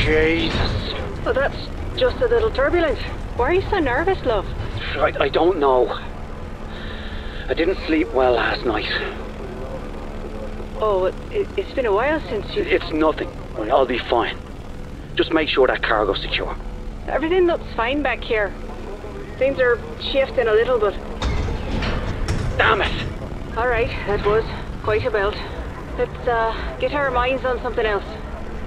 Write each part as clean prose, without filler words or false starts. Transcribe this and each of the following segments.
Jesus. Well, that's just a little turbulence. Why are you so nervous, love? I don't know. I didn't sleep well last night. Oh, it's been a while since you... It's nothing. I'll be fine. Just make sure that cargo's secure. Everything looks fine back here. Things are shifting a little, but... Damn it! Alright, that was quite a belt. Let's get our minds on something else.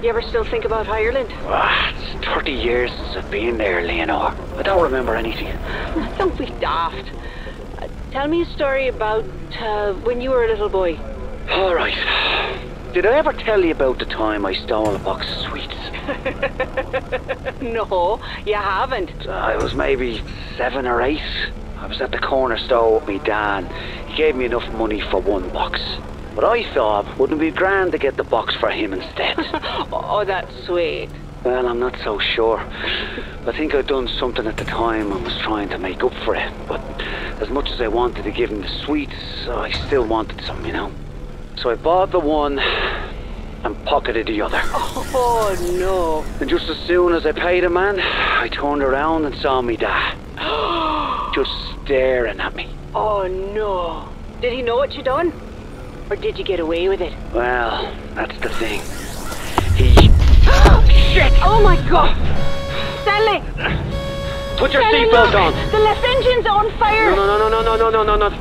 You ever still think about Ireland? It's 30 years since I've been there, Leonor. I don't remember anything. Don't be daft. Tell me a story about when you were a little boy. Alright. Did I ever tell you about the time I stole a box of sweets? No, you haven't. I was maybe 7 or 8. I was at the corner store with me dad. He gave me enough money for 1 box. But I thought, wouldn't it be grand to get the box for him instead? Oh, that's sweet. Well, I'm not so sure. I think I'd done something at the time and was trying to make up for it. But as much as I wanted to give him the sweets, I still wanted some, you know. So I bought the one and pocketed the other. Oh, no. And just as soon as I paid the man, I turned around and saw me dad. Just staring at me. Oh, no. Did he know what you done? Or did you get away with it? Well, that's the thing. He... Shit! Oh my God! Stanley! Put your seatbelt on! The left engine's on fire! No.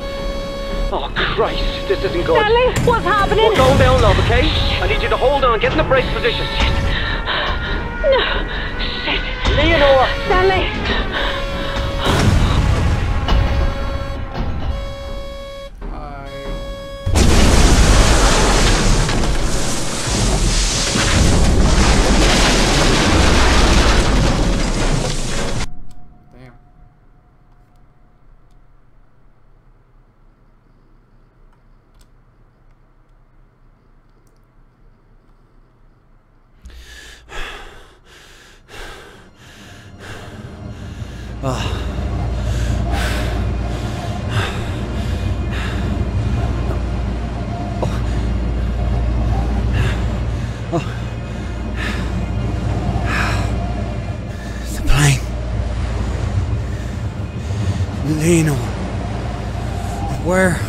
Oh, Christ, this isn't good. Stanley, what's happening? We're going down, love, okay? I need you to hold on, get in the brake position. No! Shit! Leonor! Stanley! The plane. Leno. Where?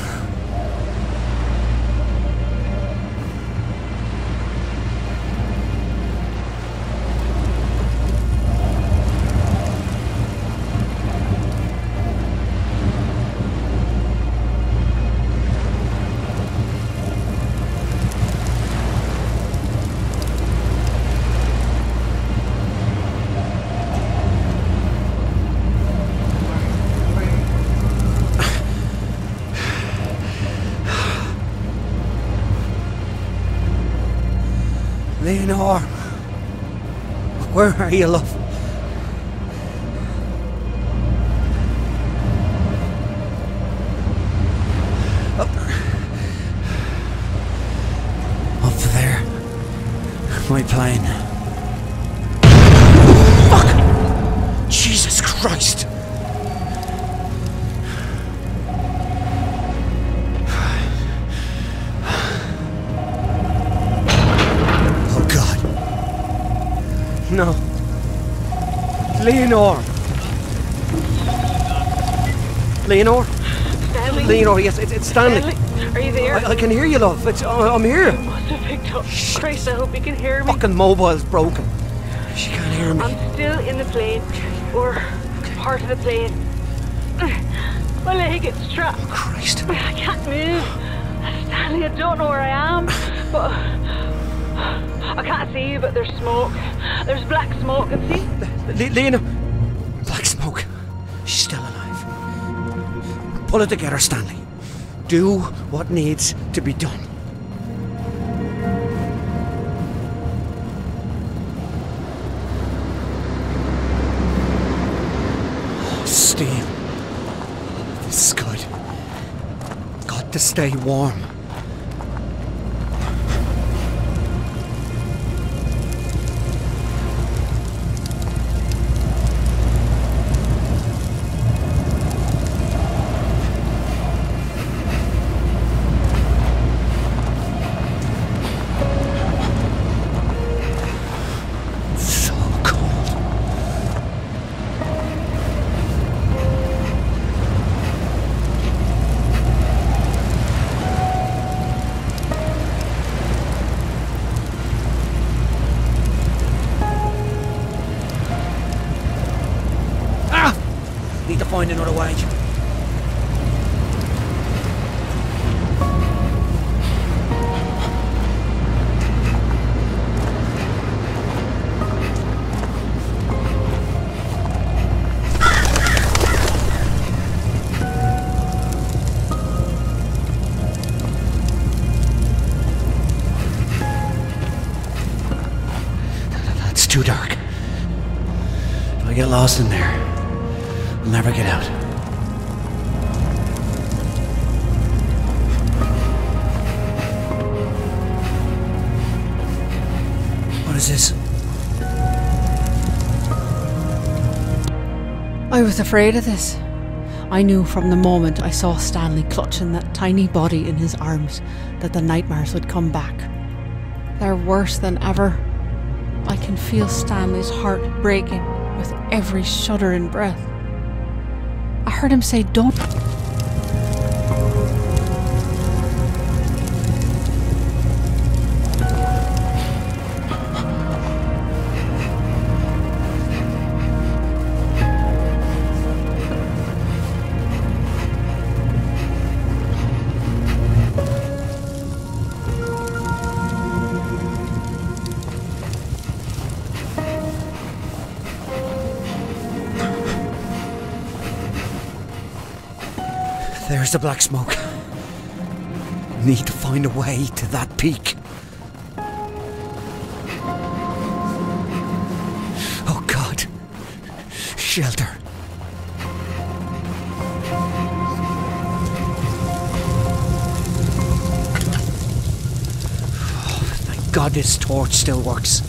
Leonor, where are you, love? Up there, my plane. Fuck! Jesus Christ! No. Leonor! Leonor? Stanley? Leonor, yes, it's Stanley. Stanley, are you there? I can hear you, love. I'm here. You must have picked up. Christ, I hope you can hear me. Fucking mobile's broken. She can't hear me. I'm still in the plane. Or part of the plane. My leg gets trapped. Oh, Christ. I can't move. Stanley, I don't know where I am. But... I can't see you, but there's smoke. There's black smoke, and see? Lena! Black smoke. She's still alive. Pull it together, Stanley. Do what needs to be done. Oh, Steve. This is good. Got to stay warm. find another way. It's too dark. If I get lost in there, I'll never get out. What is this? I was afraid of this. I knew from the moment I saw Stanley clutching that tiny body in his arms that the nightmares would come back. They're worse than ever. I can feel Stanley's heart breaking with every shuddering breath. I heard him say, "Don't." There's the black smoke. Need to find a way to that peak. Oh God. Shelter. Oh, thank God this torch still works.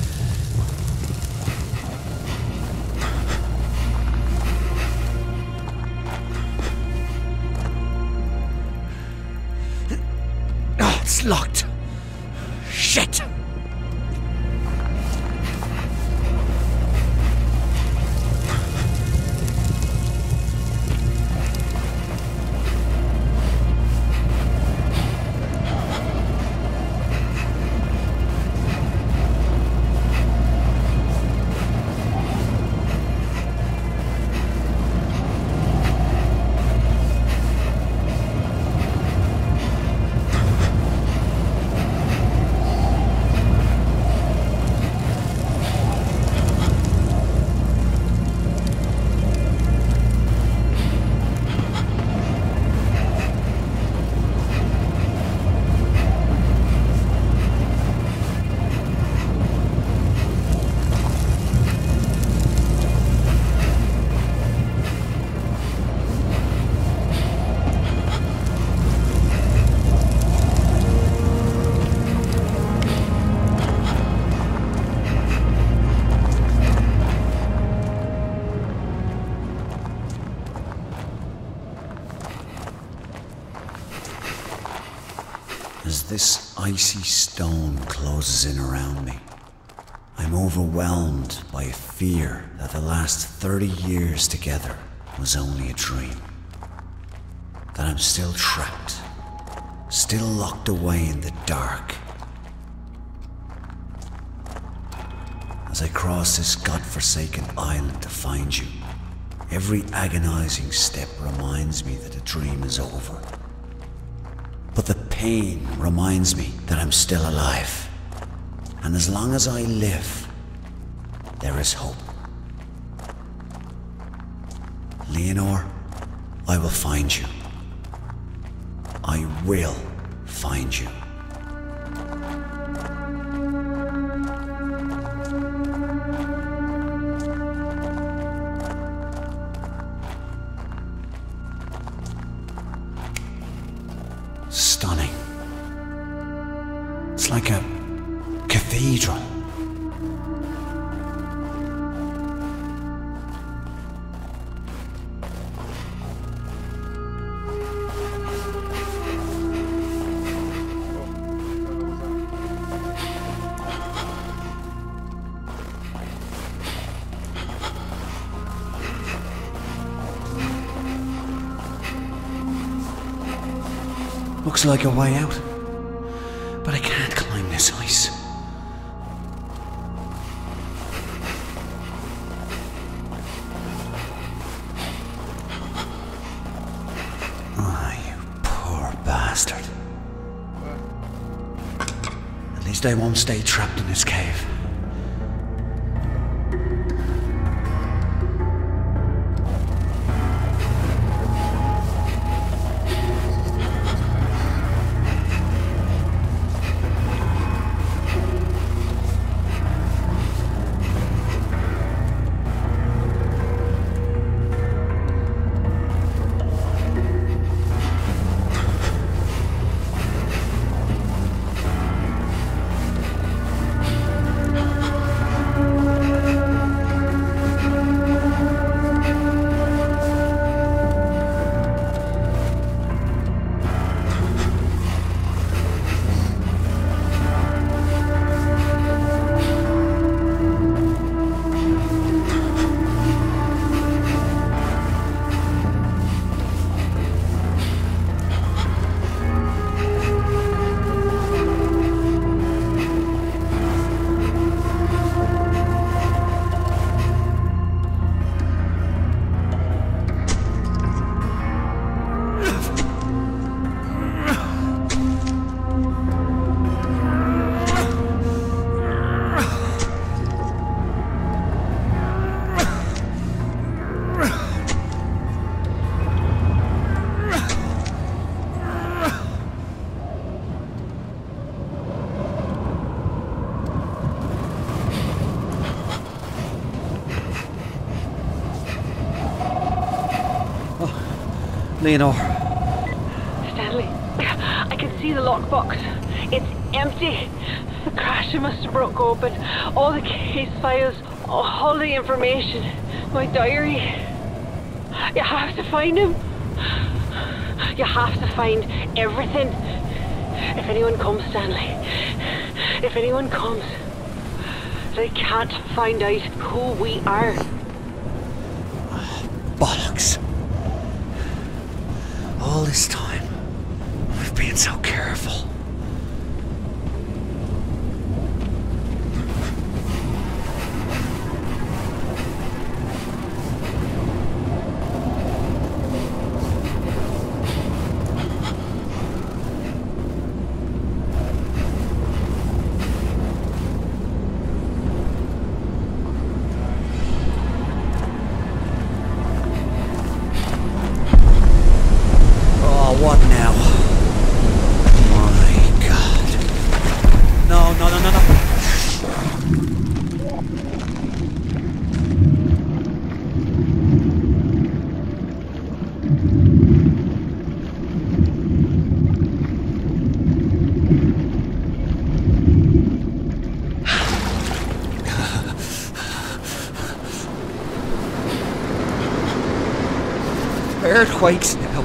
It's locked. Shit. As this icy stone closes in around me, I'm overwhelmed by a fear that the last 30 years together was only a dream. That I'm still trapped, still locked away in the dark. As I cross this godforsaken island to find you, every agonizing step reminds me that the dream is over. But the pain reminds me that I'm still alive. And as long as I live, there is hope. Leonore, I will find you. I will find you. Stunning. It's like a cathedral. Looks like a way out, but I can't climb this ice. they won't stay trapped in this cave. Leonor. Stanley, I can see the lockbox. It's empty. The crasher must have broke open. All the case files, all the information. My diary. You have to find him. You have to find everything. If anyone comes, Stanley. If anyone comes, they can't find out who we are. Bollocks. All this time, we've been so careful. What now? My God. No, no, no, no, no. Earthquakes now.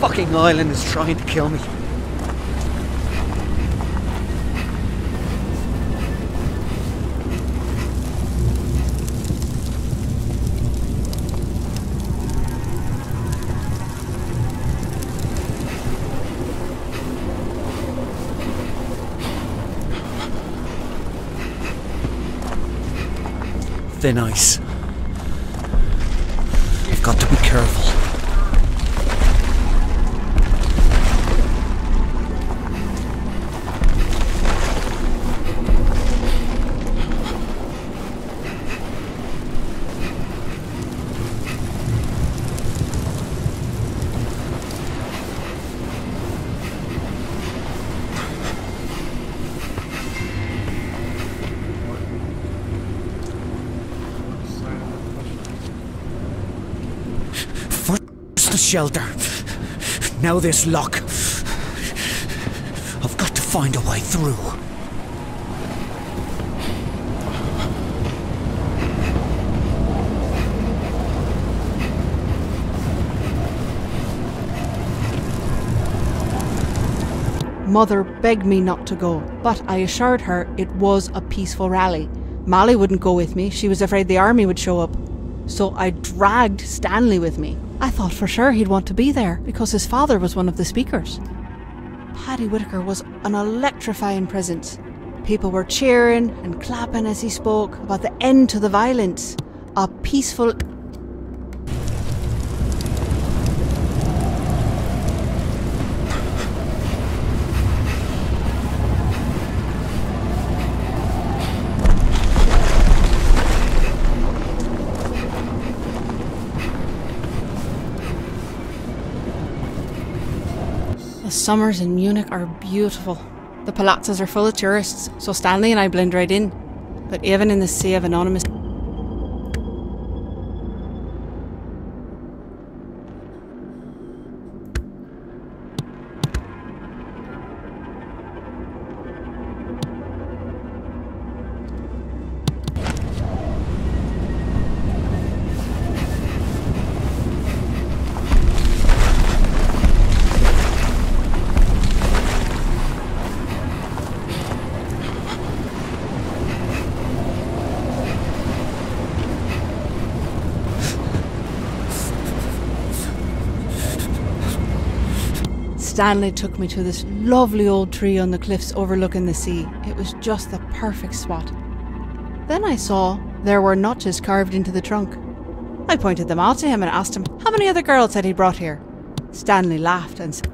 Fucking island is trying to kill me. Thin ice. I've got to be careful. The shelter. Now this lock. I've got to find a way through. Mother begged me not to go, but I assured her it was a peaceful rally. Molly wouldn't go with me, she was afraid the army would show up. So I dragged Stanley with me. I thought for sure he'd want to be there, because his father was one of the speakers. Paddy Whitaker was an electrifying presence. People were cheering and clapping as he spoke about the end to the violence. A peaceful... summers in Munich are beautiful. The palazzos are full of tourists, so Stanley and I blend right in. But even in the sea of anonymous... Stanley took me to this lovely old tree on the cliffs overlooking the sea. It was just the perfect spot. Then I saw there were notches carved into the trunk. I pointed them out to him and asked him how many other girls had he brought here. Stanley laughed and said,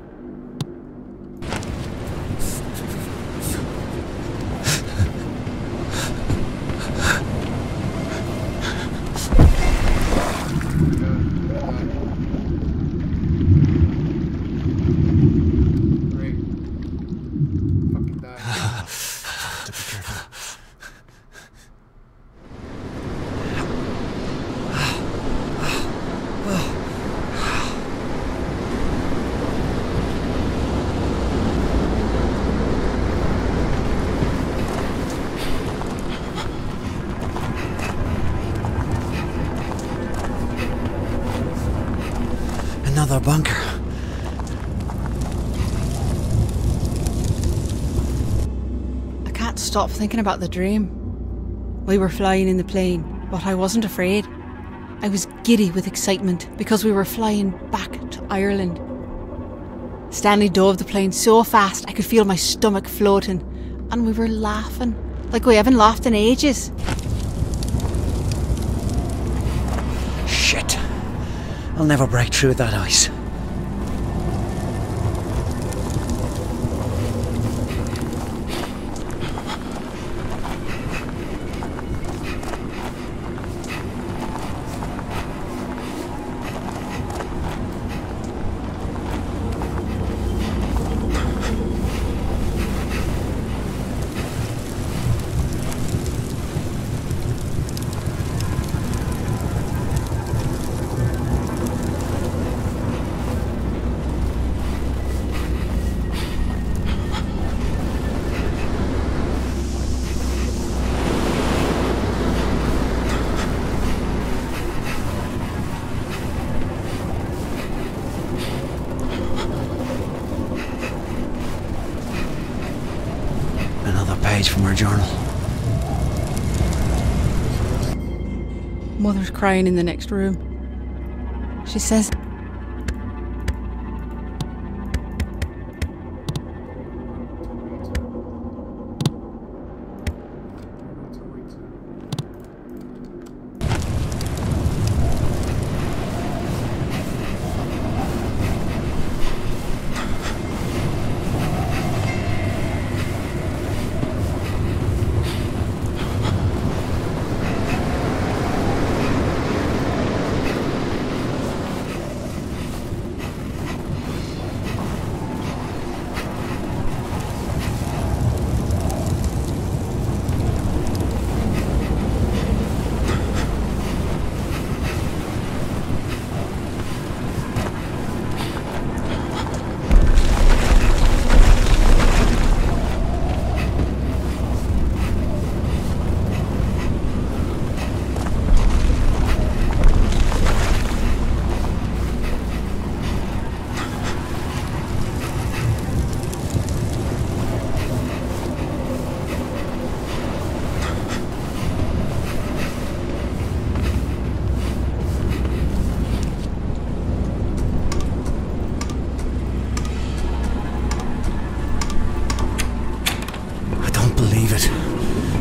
another bunker. I can't stop thinking about the dream. We were flying in the plane, but I wasn't afraid. I was giddy with excitement because we were flying back to Ireland. Stanley dove the plane so fast I could feel my stomach floating, and we were laughing like we haven't laughed in ages. Shit. I'll never break through that ice. From her journal. Mother's crying in the next room. She says,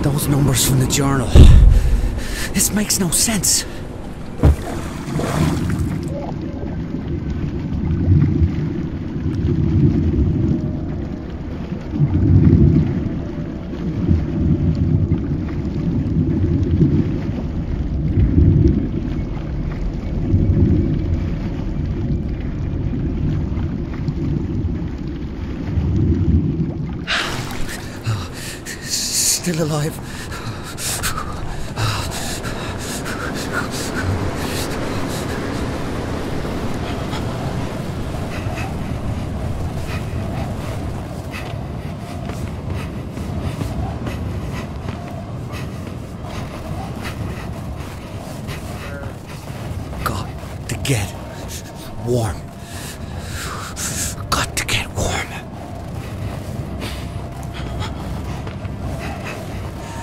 those numbers from the journal. This makes no sense. still alive. Got to get warm. Got to get warm.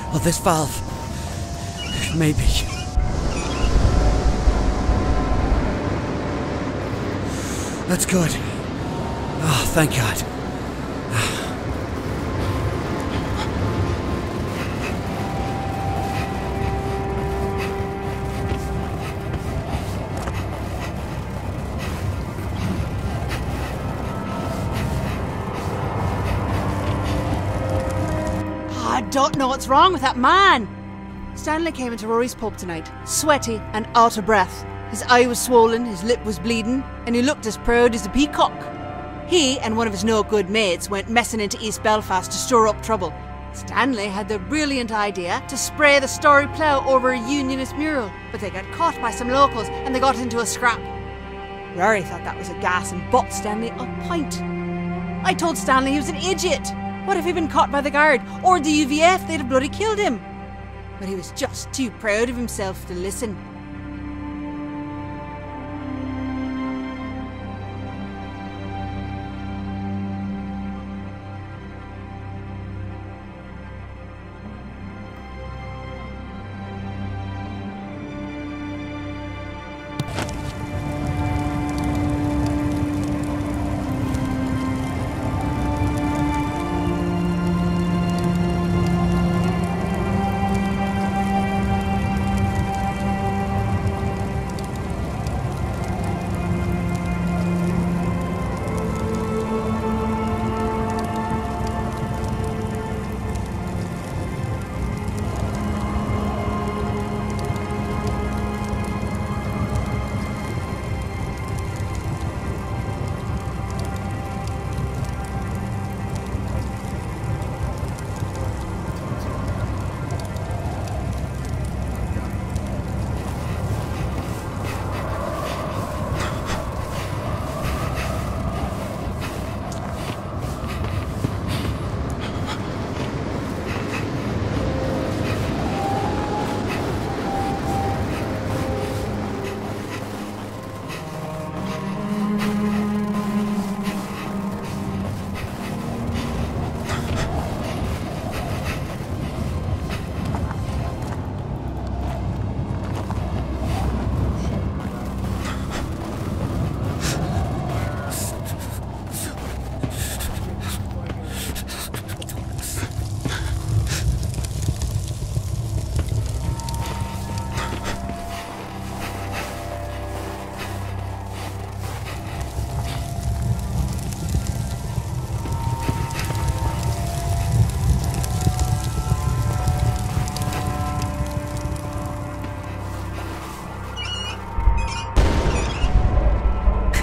Oh, this valve. Maybe. That's good. Oh, thank God. I don't know what's wrong with that man. Stanley came into Rory's pub tonight, sweaty and out of breath. His eye was swollen, his lip was bleeding, and he looked as proud as a peacock. He and one of his no-good mates went messing into East Belfast to stir up trouble. Stanley had the brilliant idea to spray the Story Plough over a Unionist mural, but they got caught by some locals and they got into a scrap. Rory thought that was a gas and bought Stanley a pint. I told Stanley he was an idiot. What if he'd been caught by the guard or the UVF? They'd have bloody killed him. But he was just too proud of himself to listen.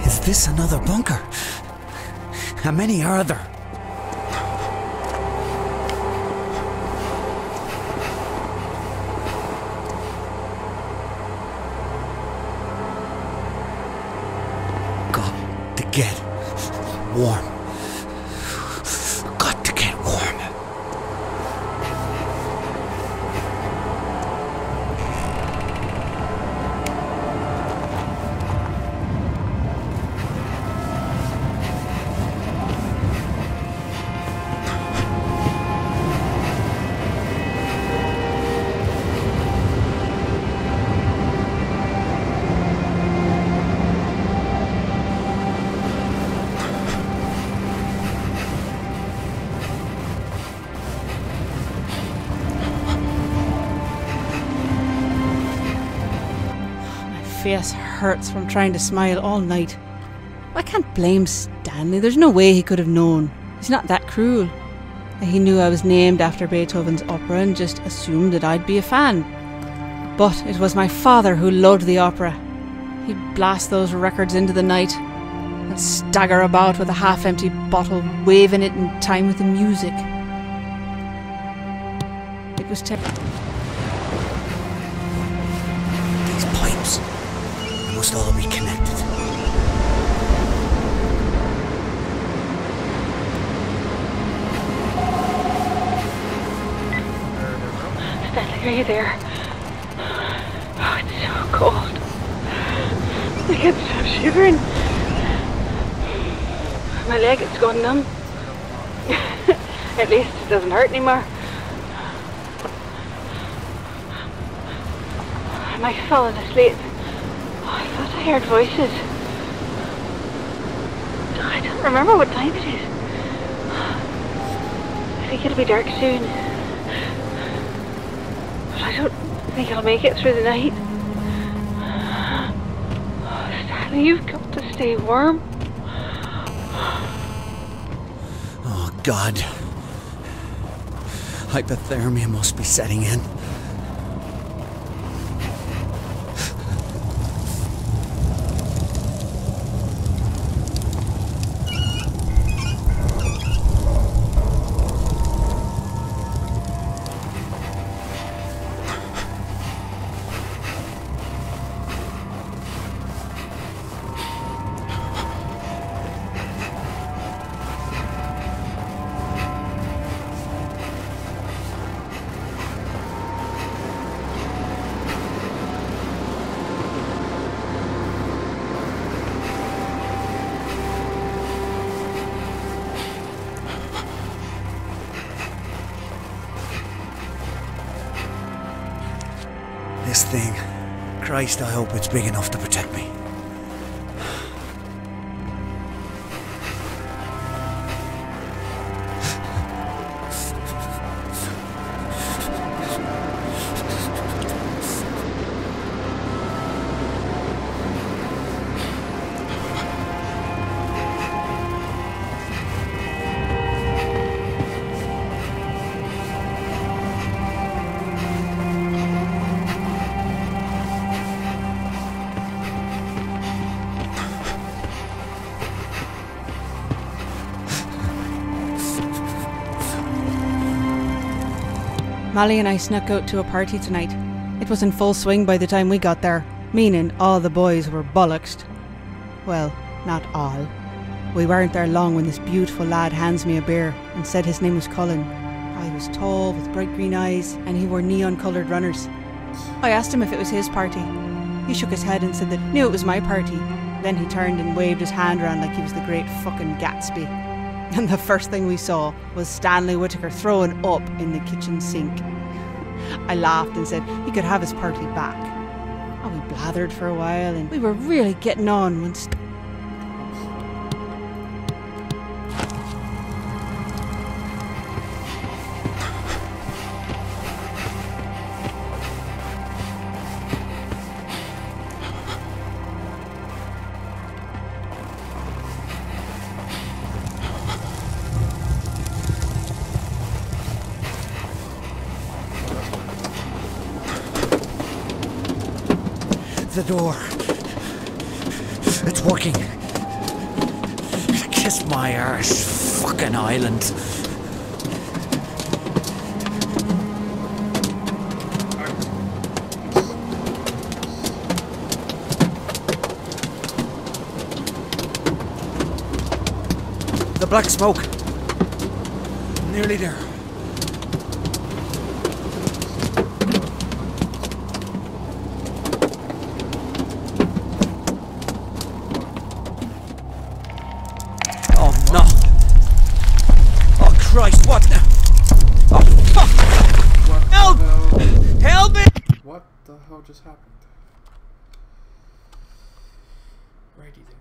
Is this another bunker? How many are there? Got to get warm. Got to get warm. Face hurts from trying to smile all night. I can't blame Stanley. There's no way he could have known. He's not that cruel. He knew I was named after Beethoven's opera and just assumed that I'd be a fan. But it was my father who loved the opera. He'd blast those records into the night and stagger about with a half-empty bottle, waving it in time with the music. was These pipes, they must all be connected. Stanley, are you there? Oh, it's so cold. I can't stop shivering. My leg has gone numb. At least it doesn't hurt anymore. I might have fallen asleep. Oh, I thought I heard voices. I don't remember what time it is. I think it'll be dark soon. But I don't think I'll make it through the night. Oh, Stanley, you've got to stay warm. Oh, God. Hypothermia must be setting in. This thing. Christ, I hope it's big enough to protect me. Molly and I snuck out to a party tonight. It was in full swing by the time we got there, meaning all the boys were bollocksed. Well, not all. We weren't there long when this beautiful lad hands me a beer and said his name was Cullen. I was tall with bright green eyes and he wore neon coloured runners. I asked him if it was his party. He shook his head and said that knew it was my party. Then he turned and waved his hand around like he was the great fucking Gatsby. And the first thing we saw was Stanley Whittaker throwing up in the kitchen sink. I laughed and said he could have his party back. And we blathered for a while and we were really getting on when the door. It's working. Kiss my arse, fucking island. The black smoke. Nearly there. Christ, what the? Oh, fuck! Help! Help me! What the hell just happened? Righty then.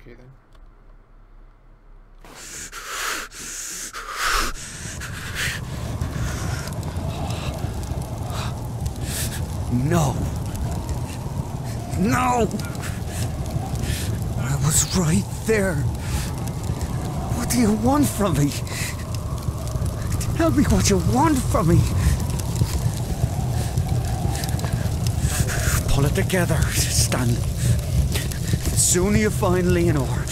Okay then. No. No! I was right there. What do you want from me? Tell me what you want from me. Pull it together, Stanley. The sooner you find Leonore,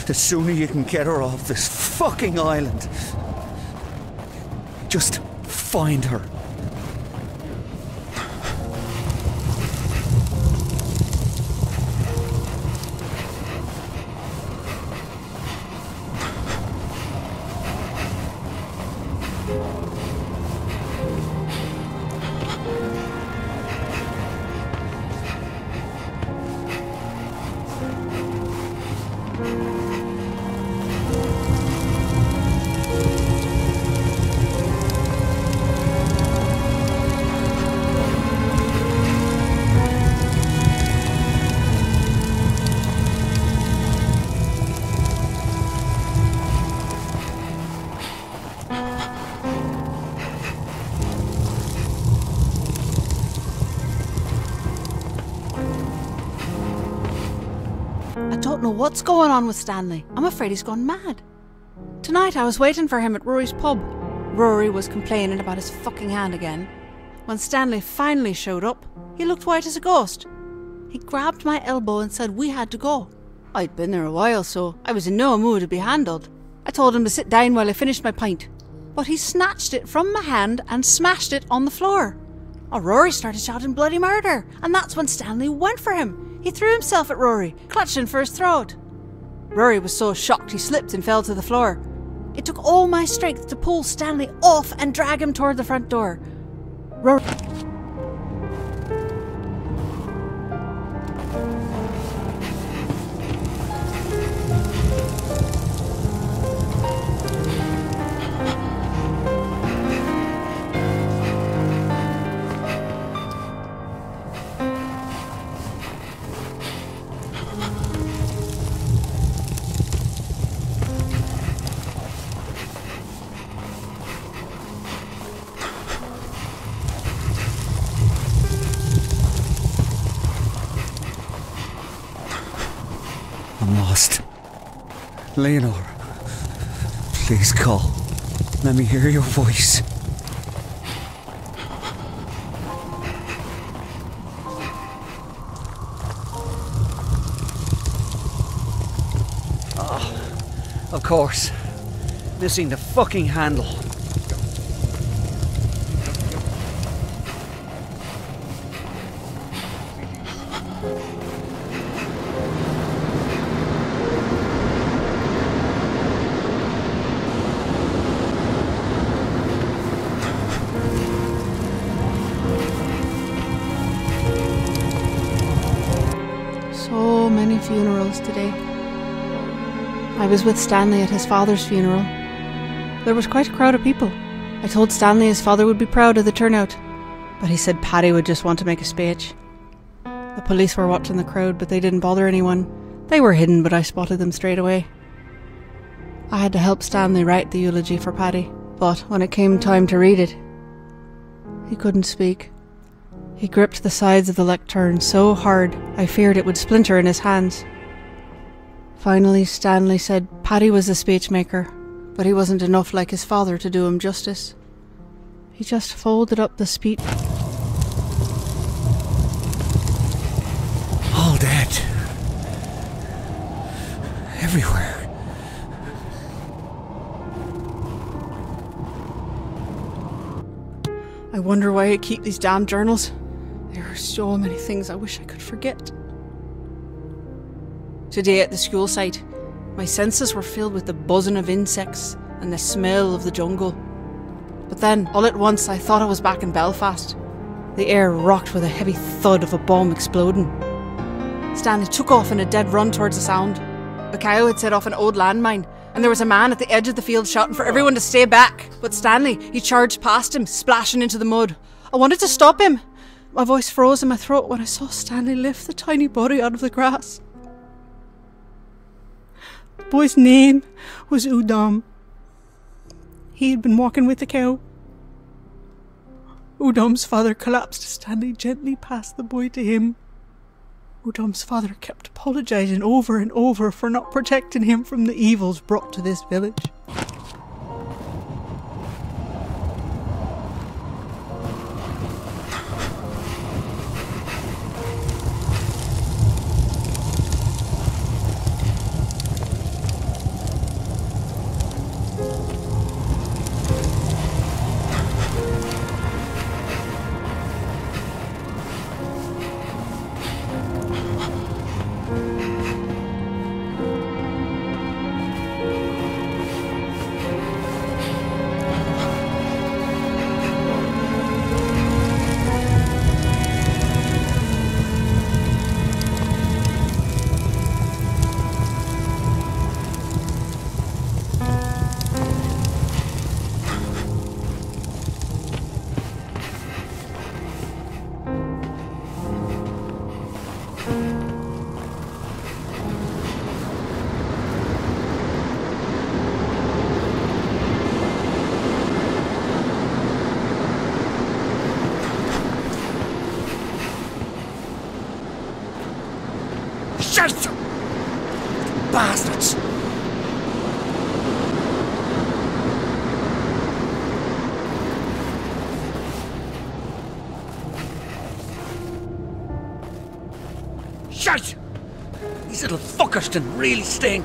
the sooner you can get her off this fucking island. Just find her. I don't know what's going on with Stanley. I'm afraid he's gone mad. Tonight I was waiting for him at Rory's pub. Rory was complaining about his fucking hand again. When Stanley finally showed up, he looked white as a ghost. He grabbed my elbow and said we had to go. I'd been there a while, so I was in no mood to be handled. I told him to sit down while I finished my pint. But he snatched it from my hand and smashed it on the floor. Oh, Rory started shouting bloody murder, and that's when Stanley went for him. He threw himself at Rory, clutching for his throat. Rory was so shocked he slipped and fell to the floor. It took all my strength to pull Stanley off and drag him toward the front door. Rory... I'm lost. Leonore, please call. Let me hear your voice. Oh, of course. Missing the fucking handle. So many funerals today. I was with Stanley at his father's funeral. There was quite a crowd of people. I told Stanley his father would be proud of the turnout, but he said Paddy would just want to make a speech. The police were watching the crowd, but they didn't bother anyone. They were hidden, but I spotted them straight away. I had to help Stanley write the eulogy for Paddy, but when it came time to read it, he couldn't speak. He gripped the sides of the lectern so hard I feared it would splinter in his hands. Finally, Stanley said Paddy was the speechmaker, but he wasn't enough like his father to do him justice. He just folded up the speech. All dead. Everywhere. I wonder why I keep these damn journals. There are so many things I wish I could forget. Today at the school site, my senses were filled with the buzzing of insects and the smell of the jungle. But then, all at once, I thought I was back in Belfast. The air rocked with a heavy thud of a bomb exploding. Stanley took off in a dead run towards the sound. A cow had set off an old landmine, and there was a man at the edge of the field shouting for everyone to stay back. But Stanley, he charged past him, splashing into the mud. I wanted to stop him. My voice froze in my throat when I saw Stanley lift the tiny body out of the grass. The boy's name was Udom. He had been walking with the cow. Udom's father collapsed as Stanley gently passed the boy to him. Udom's father kept apologising over and over for not protecting him from the evils brought to this village. Shit! Bastards! Shit! These little fuckers can really sting.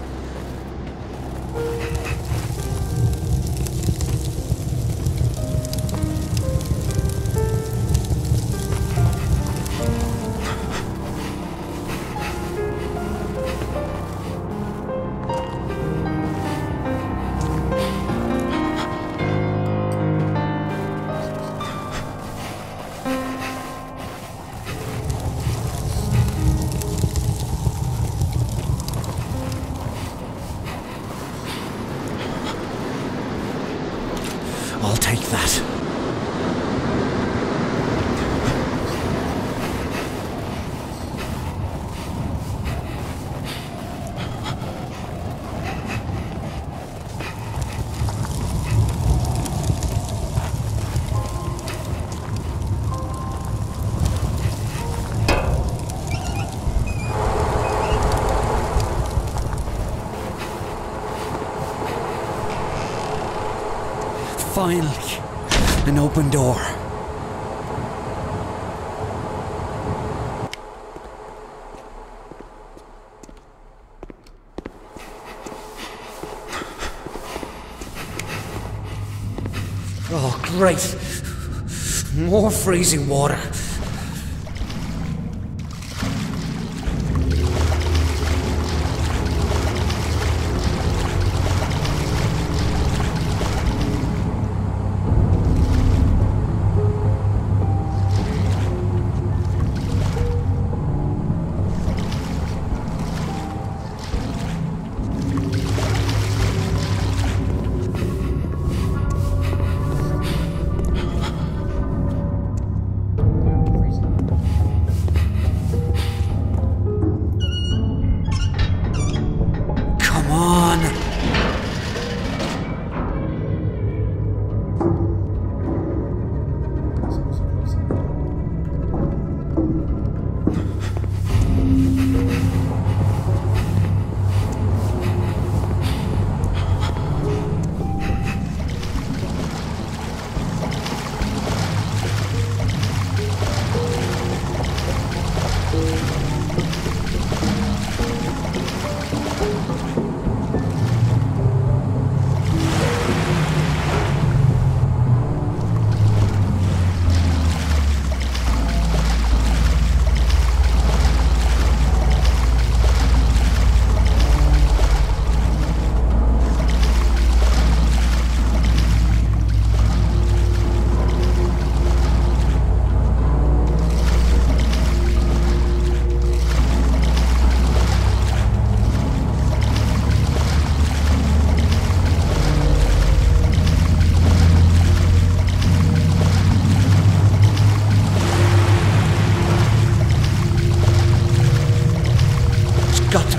I'll take that. Finally, an open door. Oh, great. More freezing water.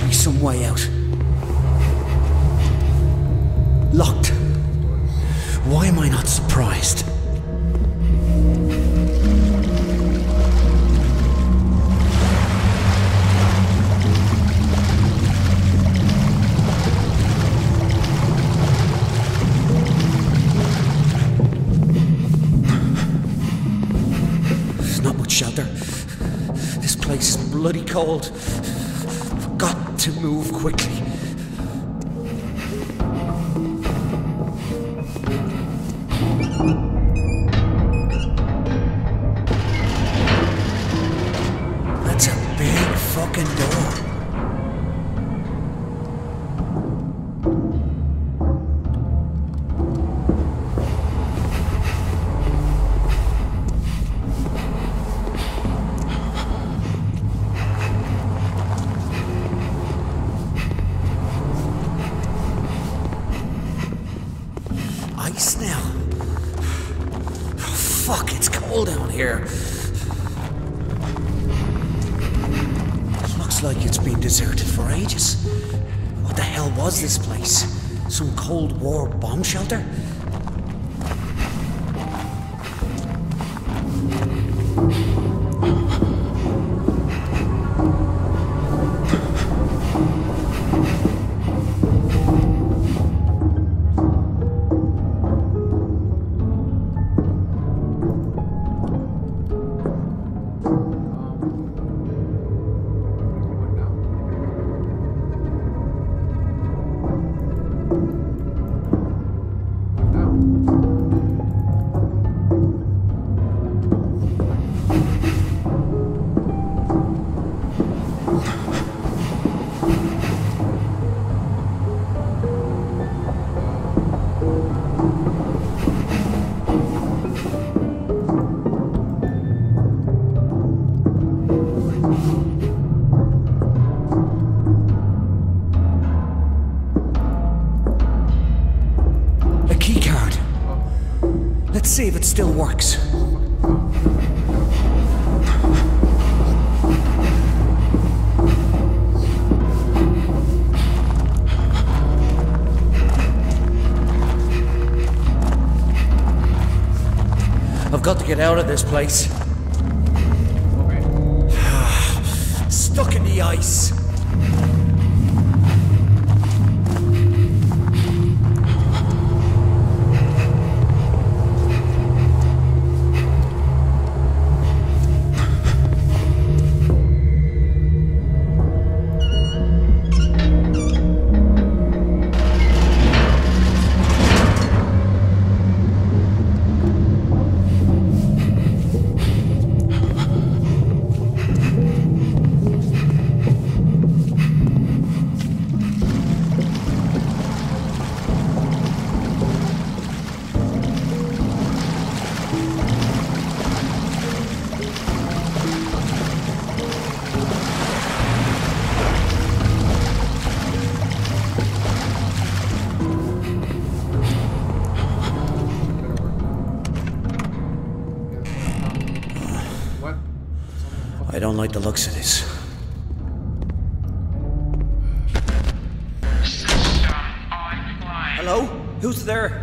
Some way out. Locked. Why am I not surprised? shelter. This place is bloody cold. I've got to move quickly. That's a big fucking door. Ice now. Oh, fuck, it's cold down here. Looks like it's been deserted for ages. What the hell was this place? Some Cold War bomb shelter? Let's see if it still works. I've got to get out of this place. Stuck in the ice. I don't like the looks of this. System online. Hello? Who's there?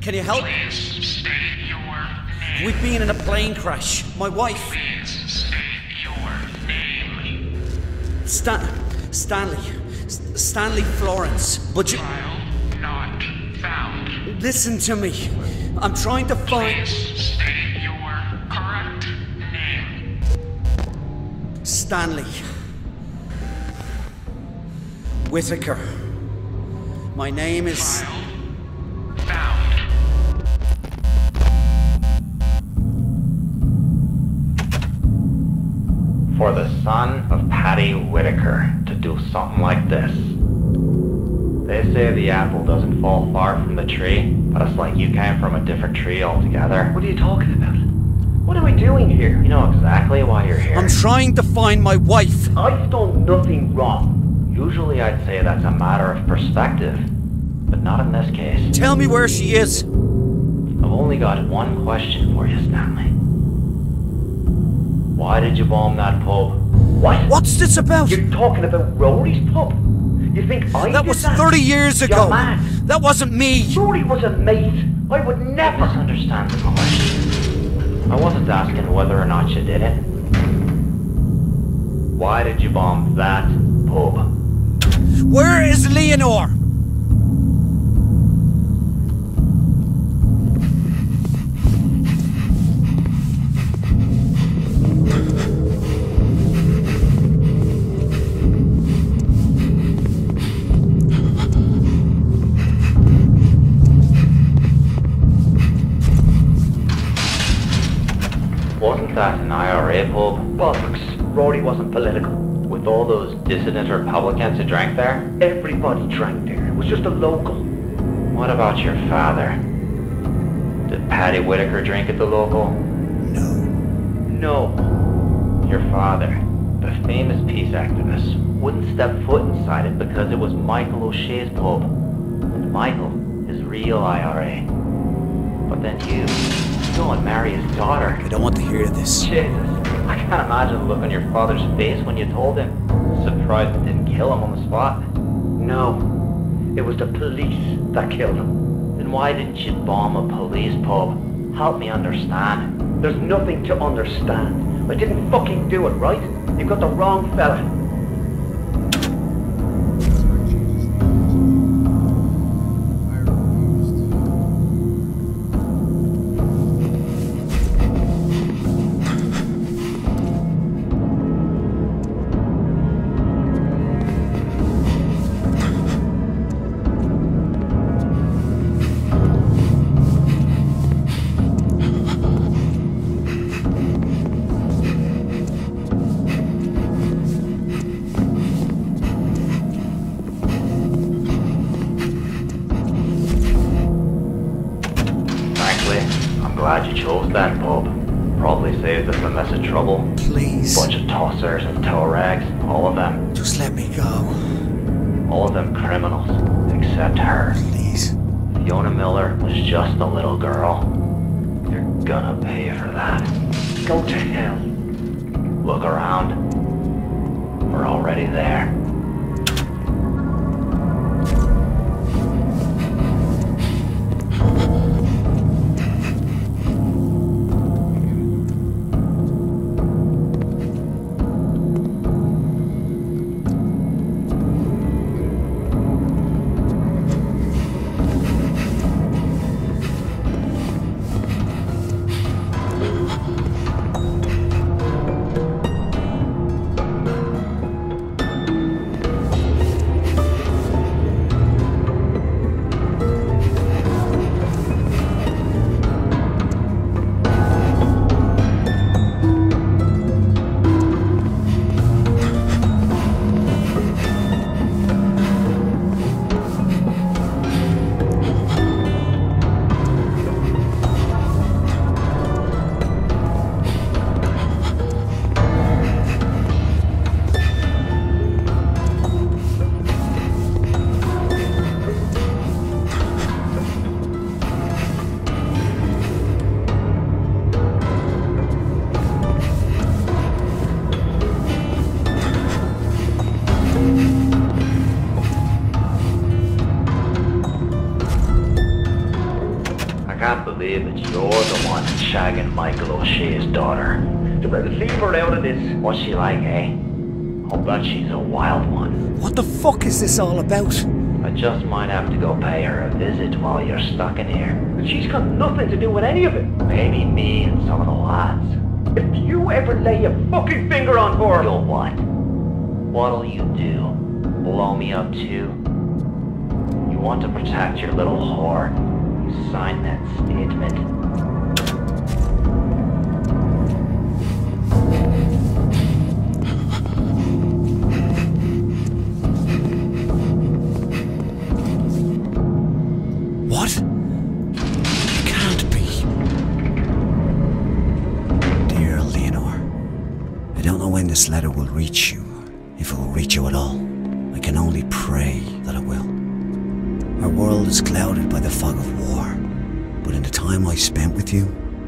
Can you help? Please state your name. We've been in a plane crash. My wife. Please state your name. Stanley. Stanley Florence. But you... File not found. Listen to me. I'm trying to find... Please state your correct name. Stanley Whitaker. My name is... File found. For the son of Paddy Whitaker to do something like this. They say the apple doesn't fall far from the tree, but it's like you came from a different tree altogether. What are you talking about? What are we doing here? You know exactly why you're here. I'm trying to find my wife. I've done nothing wrong. Usually I'd say that's a matter of perspective, but not in this case. Tell me where she is. I've only got one question for you, Stanley. Why did you bomb that pub? What? What's this about? You're talking about Rory's pub? You think I That did was that? 30 years ago. You're mad. That wasn't me. Rory was a mate. I would never understand the question. I wasn't asking whether or not you did it. Why did you bomb that pub? Where is Leonore? Wasn't that an IRA pub? Bollocks. Rory wasn't political. With all those dissident Republicans who drank there? Everybody drank there. It was just a local. What about your father? Did Paddy Whitaker drink at the local? No. No. Your father, the famous peace activist, wouldn't step foot inside it because it was Michael O'Shea's pub. And Michael is real IRA. But then you go and marry his daughter. I don't want to hear this. Jesus, I can't imagine the look on your father's face when you told him. Surprised it didn't kill him on the spot. No. It was the police that killed him. Then why didn't you bomb a police pub? Help me understand. There's nothing to understand. I didn't fucking do it, right? You got the wrong fella. I refused. Frankly, I'm glad you chose that pub. Probably saved us a mess of trouble. Please. Bunch of tossers and tow rags, all of them. Just let me go. All of them criminals, except her. Please. Fiona Miller was just a little girl. You're gonna pay for that. Go to hell. Look around. We're already there. I can't believe that you're the one shagging Michael O'Shea's daughter. You better leave her out of this. What's she like, eh? I'll bet she's a wild one. What the fuck is this all about? I just might have to go pay her a visit while you're stuck in here. She's got nothing to do with any of it. Maybe me and some of the lads. If you ever lay a fucking finger on her... You'll what? What'll you do? Blow me up too? You want to protect your little whore? You signed that statement. What? It can't be. Dear Leonor, I don't know when this letter will reach you, if it will reach you at all. I can only pray that it will. Our world is clouded by the fog of war, but in the time I spent with you,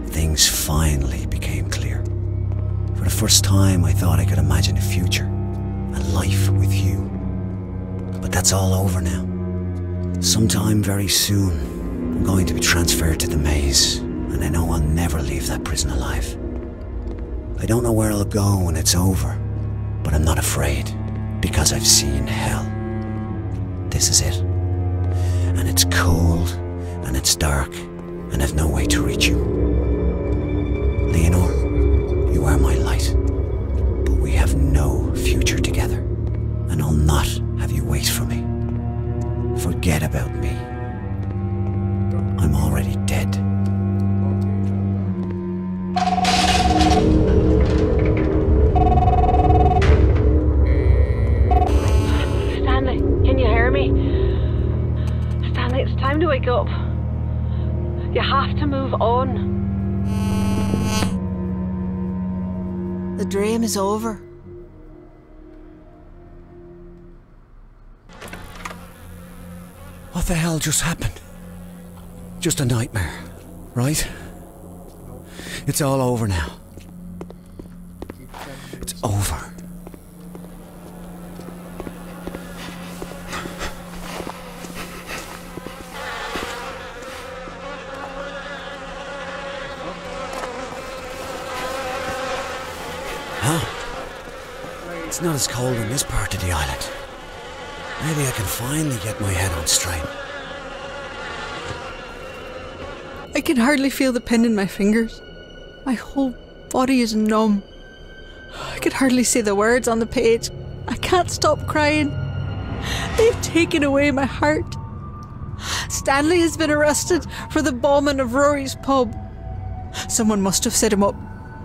things finally became clear. For the first time, I thought I could imagine a future, a life with you. But that's all over now. Sometime very soon, I'm going to be transferred to the maze, and I know I'll never leave that prison alive. I don't know where I'll go when it's over, but I'm not afraid, because I've seen hell. This is it. And it's cold, and it's dark, and I've no way to reach you. Leonor, you are my light, but we have no future together, and I'll not have you wait for me. Forget about me. I'm already dead. The dream is over. What the hell just happened? Just a nightmare, right? It's all over now. It's over. Huh? It's not as cold in this part of the island. Maybe I can finally get my head on straight. I can hardly feel the pin in my fingers. My whole body is numb. I can hardly see the words on the page. I can't stop crying. They've taken away my heart. Stanley has been arrested for the bombing of Rory's pub. Someone must have set him up.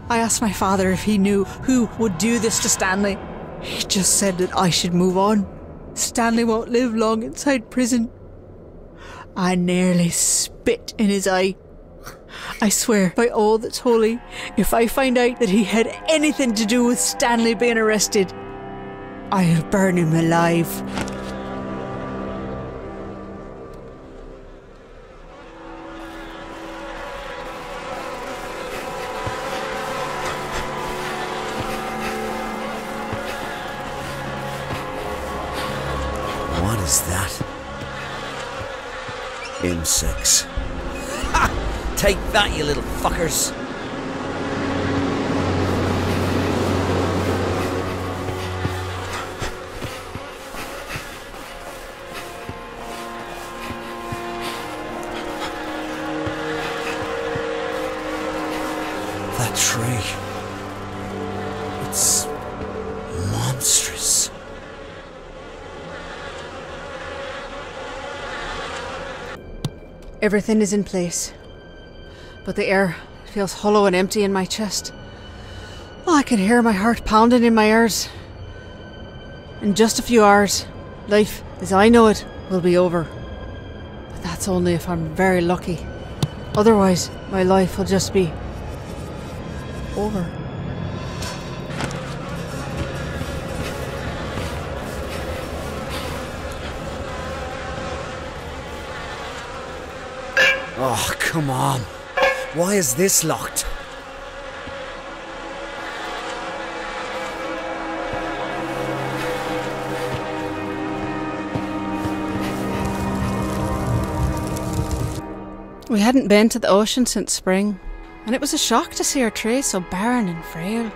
I asked my father if he knew who would do this to Stanley. He just said that I should move on. Stanley won't live long inside prison. I nearly spit in his eye. I swear by all that's holy, if I find out that he had anything to do with Stanley being arrested, I'll burn him alive. What is that? Insects. Ha! Take that, you little fuckers! That tree. It's monstrous. Everything is in place, but the air feels hollow and empty in my chest. Oh, I can hear my heart pounding in my ears. In just a few hours, life as I know it will be over. But that's only if I'm very lucky. Otherwise, my life will just be over. Oh, come on. Why is this locked? We hadn't been to the ocean since spring, and it was a shock to see our tray so barren and frail.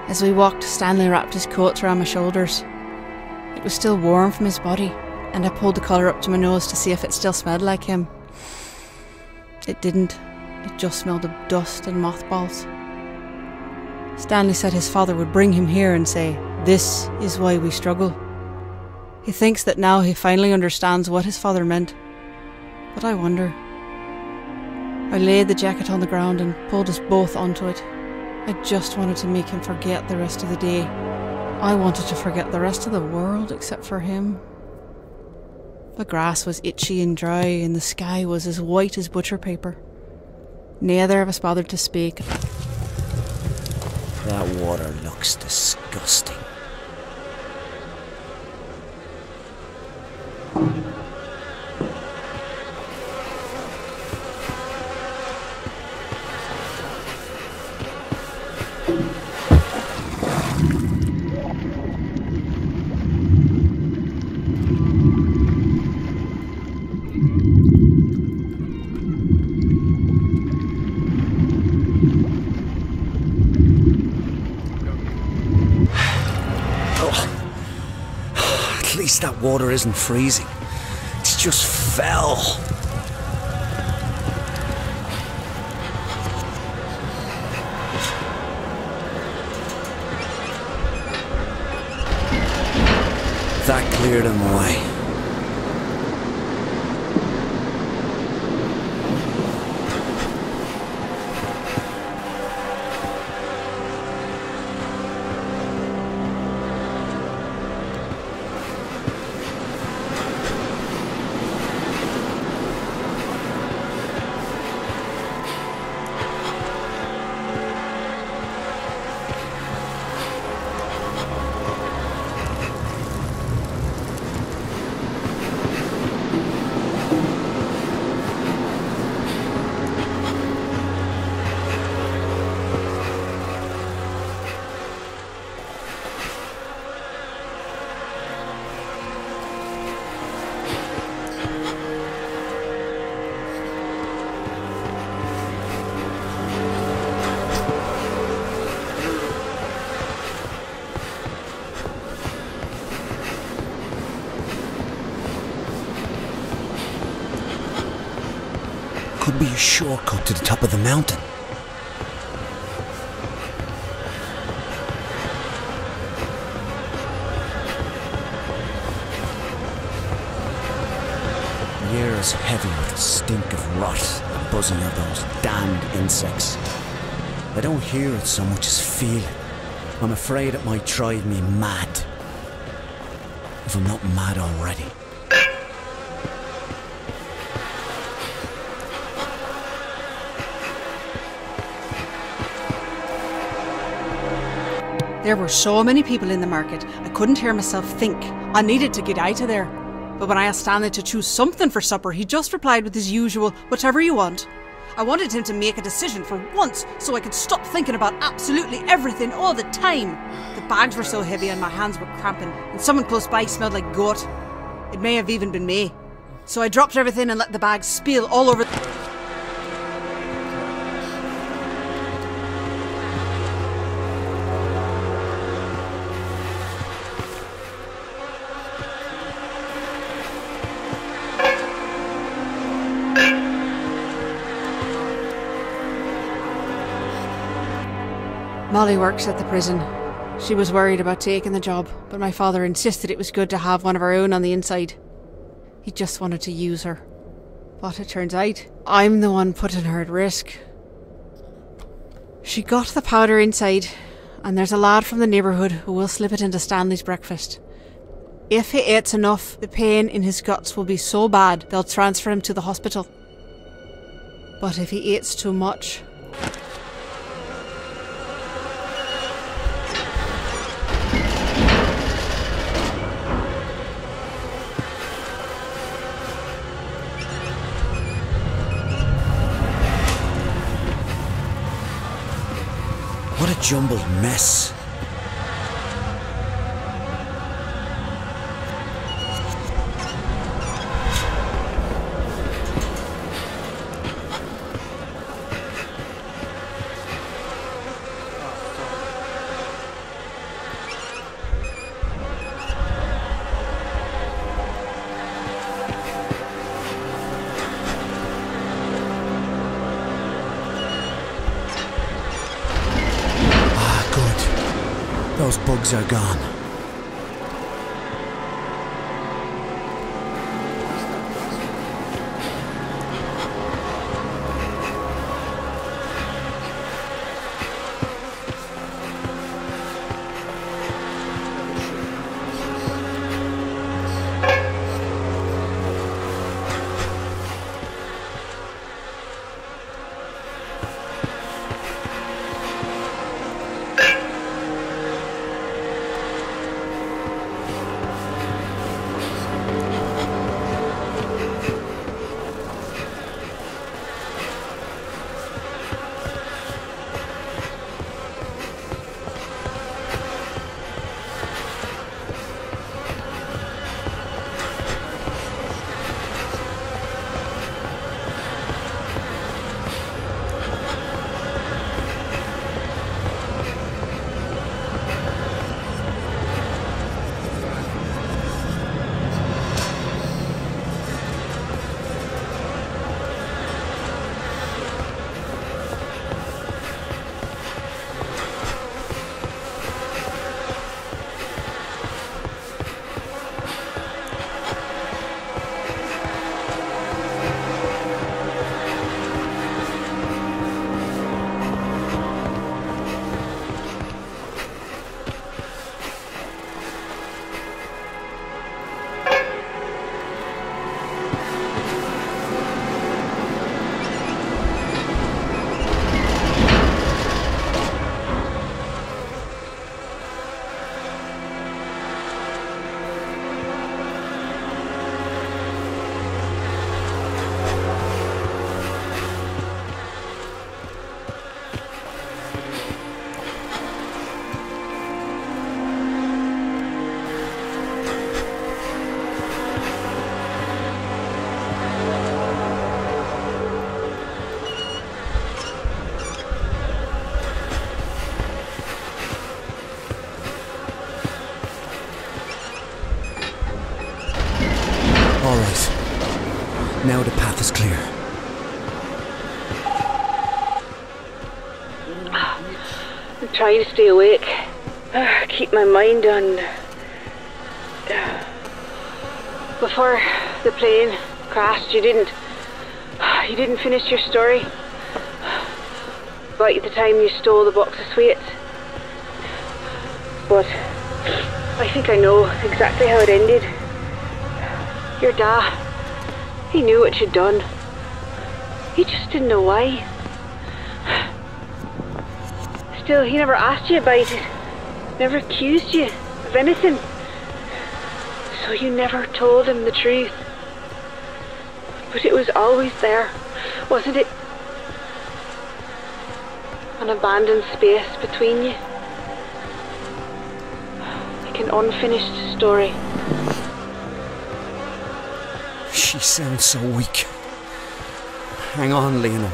As we walked, Stanley wrapped his coat around my shoulders. It was still warm from his body, and I pulled the collar up to my nose to see if it still smelled like him. It didn't. It just smelled of dust and mothballs. Stanley said his father would bring him here and say, "This is why we struggle." He thinks that now he finally understands what his father meant. But I wonder. I laid the jacket on the ground and pulled us both onto it. I just wanted to make him forget the rest of the day. I wanted to forget the rest of the world except for him. The grass was itchy and dry, and the sky was as white as butcher paper. Neither of us bothered to speak. That water looks disgusting. At least that water isn't freezing. It's just fell. That cleared him away. a shortcut to the top of the mountain. The air is heavy with the stink of rot and buzzing of those damned insects. I don't hear it so much as feel it. I'm afraid it might drive me mad. If I'm not mad already. There were so many people in the market, I couldn't hear myself think. I needed to get out of there. But when I asked Stanley to choose something for supper, he just replied with his usual, whatever you want. I wanted him to make a decision for once, so I could stop thinking about absolutely everything all the time. The bags were so heavy and my hands were cramping, and someone close by smelled like goat. It may have even been me. So I dropped everything and let the bags spill all over. Molly works at the prison. She was worried about taking the job, but my father insisted it was good to have one of our own on the inside. He just wanted to use her. But it turns out, I'm the one putting her at risk. She got the powder inside, and there's a lad from the neighbourhood who will slip it into Stanley's breakfast. If he eats enough, the pain in his guts will be so bad they'll transfer him to the hospital. But if he eats too much... What a jumbled mess. Those bugs are gone. All right. Now the path is clear. I'm trying to stay awake. Keep my mind on... Before the plane crashed, you didn't finish your story about the time you stole the box of sweets. But I think I know exactly how it ended. Your dad, he knew what you'd done. He just didn't know why. Still, he never asked you about it. Never accused you of anything. So you never told him the truth. But it was always there, wasn't it? An abandoned space between you. Like an unfinished story. She sounds so weak. Hang on, Leonor.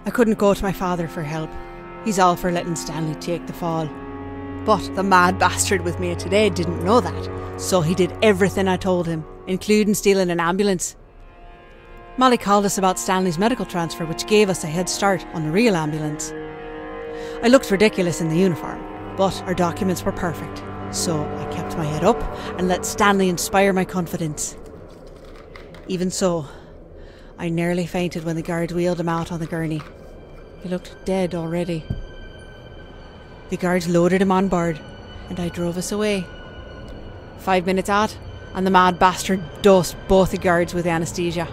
I couldn't go to my father for help. He's all for letting Stanley take the fall. But the mad bastard with me today didn't know that, so he did everything I told him, including stealing an ambulance. Molly called us about Stanley's medical transfer, which gave us a head start on the real ambulance. I looked ridiculous in the uniform, but our documents were perfect, so I kept my head up and let Stanley inspire my confidence. Even so, I nearly fainted when the guards wheeled him out on the gurney. He looked dead already. The guards loaded him on board, and I drove us away. 5 minutes out, and the mad bastard dosed both the guards with anaesthesia.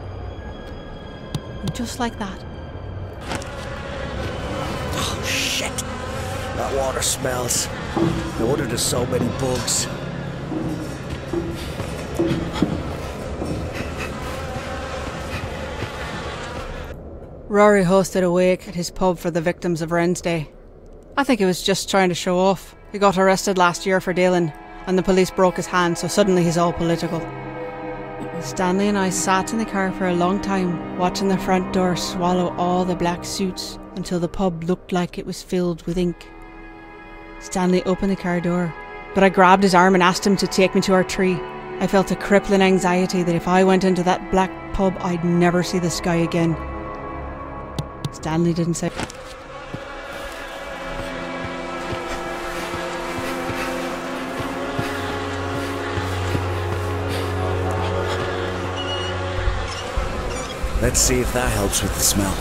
And just like that. Oh, shit. That water smells. No wonder there's so many bugs. Rory hosted a wake at his pub for the victims of Wren's Day. I think he was just trying to show off. He got arrested last year for dealing, and the police broke his hand, so suddenly he's all political. Stanley and I sat in the car for a long time, watching the front door swallow all the black suits until the pub looked like it was filled with ink. Stanley opened the car door, but I grabbed his arm and asked him to take me to our tree. I felt a crippling anxiety that if I went into that black pub, I'd never see the sky again. Stanley didn't say. Let's see if that helps with the smell.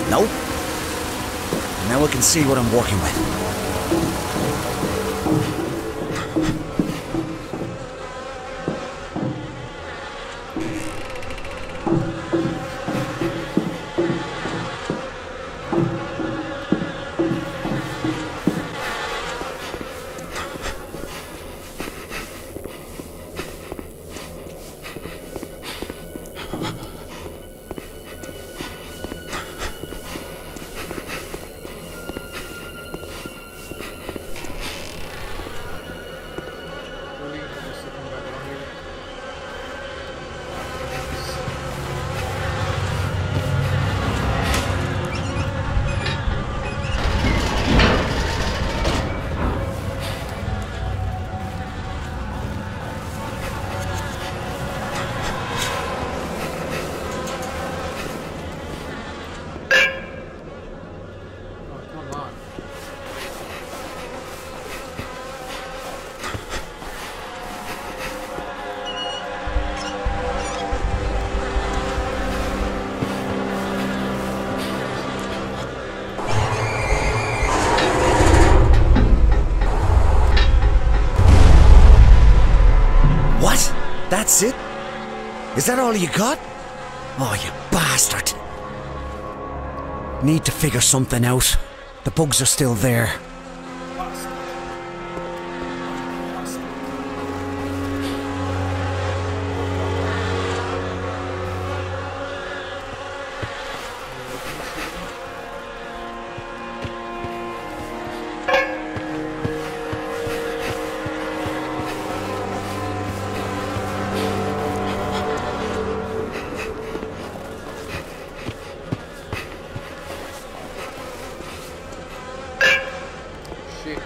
Nope. Now I can see what I'm working with. That's it? Is that all you got? Oh, you bastard. Need to figure something out. The bugs are still there. shit.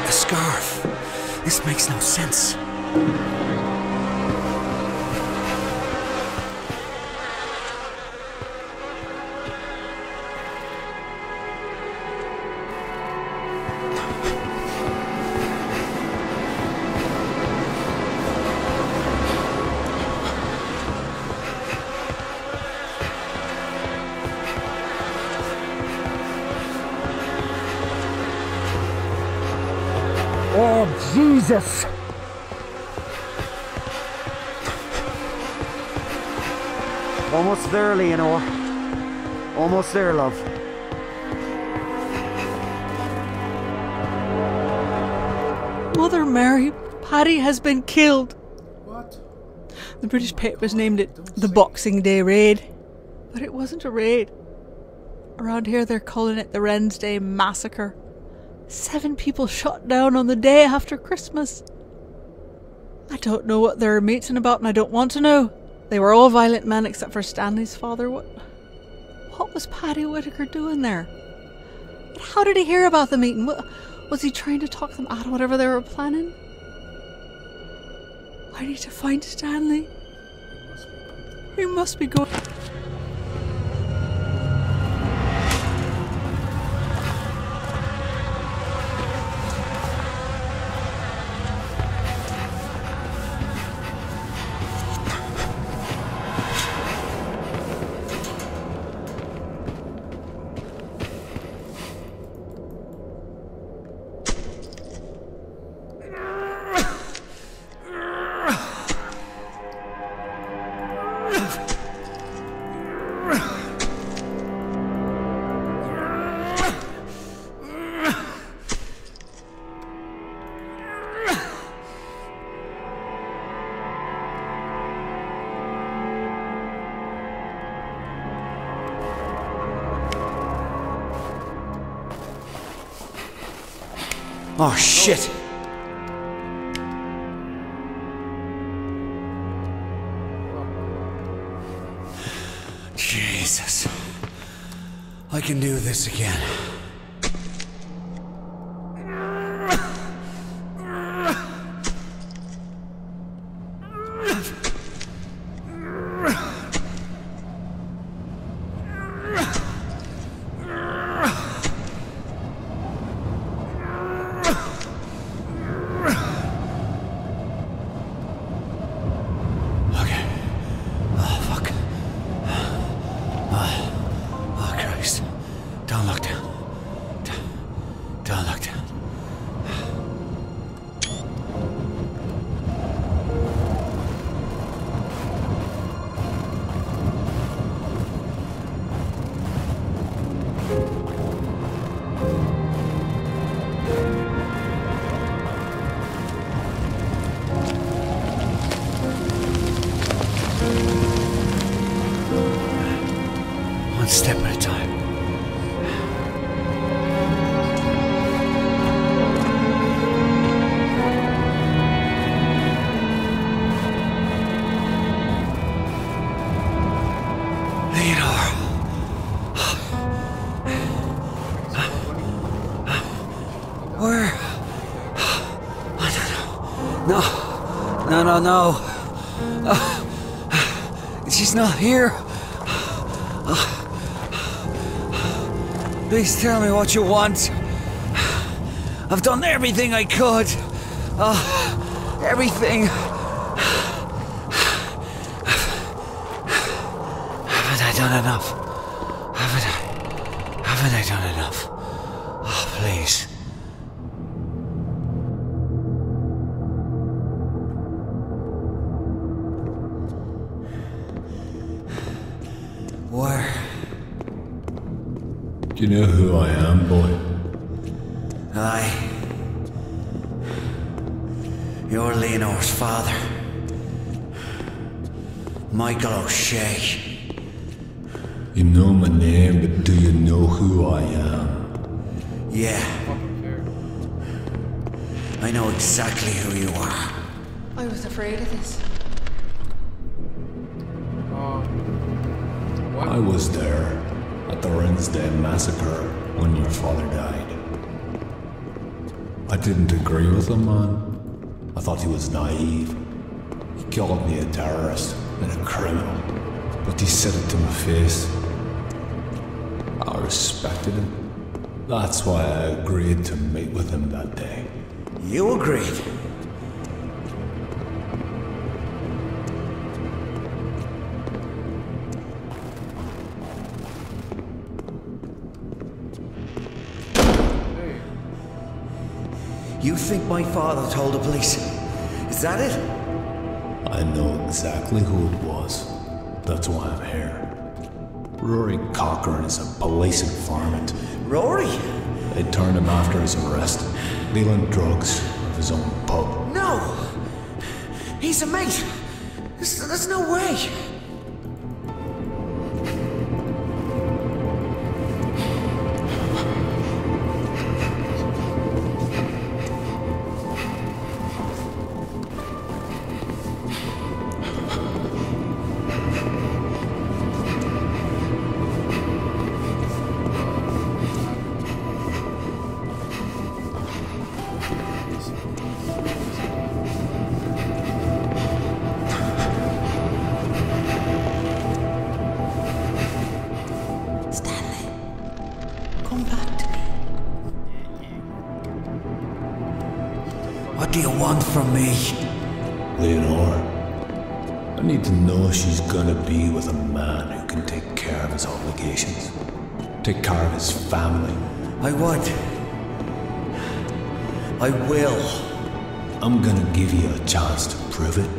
The scarf. This makes no sense. Oh, Jesus! Almost there, Leonore. Almost there, love. Mother Mary, Paddy has been killed. What? The British papers named it the Boxing Day Raid. But it wasn't a raid. Around here they're calling it the Wren's Day Massacre. 7 people shot down on the day after Christmas. I don't know what they're meeting about and I don't want to know. They were all violent men except for Stanley's father. What was Paddy Whitaker doing there? How did he hear about the meeting? Was he trying to talk them out of whatever they were planning? I need to find Stanley. He must be going. Oh, shit! Jesus. I can do this again. One step at a time. Leonore. Where? No. She's not here. Please tell me what you want. I've done everything I could. Everything. Haven't I done enough? Haven't I done enough? Oh, please. Do you know who I am, boy? Aye. You're Leonore's father. Michael O'Shea. You know my name, but do you know who I am? Yeah, Fucking care. I know exactly who you are. I was afraid of this. What? I was there at the Wednesday massacre when your father died. I didn't agree with him, man. I thought he was naive. He called me a terrorist and a criminal, but he said it to my face. I respected him. That's why I agreed to meet with him that day. You agreed. Hey, You think my father told the police? Is that it? I know exactly who it was. That's why I'm here. Rory Cochran is a police informant. Rory? They turned him after his arrest, dealing drugs of his own pub. No! He's a mate! There's no way! Stanley, come back to me. What do you want from me? Leonore, I need to know she's gonna be with a man who can take care of his obligations, take care of his family. I would. I will. I'm gonna give you a chance to prove it.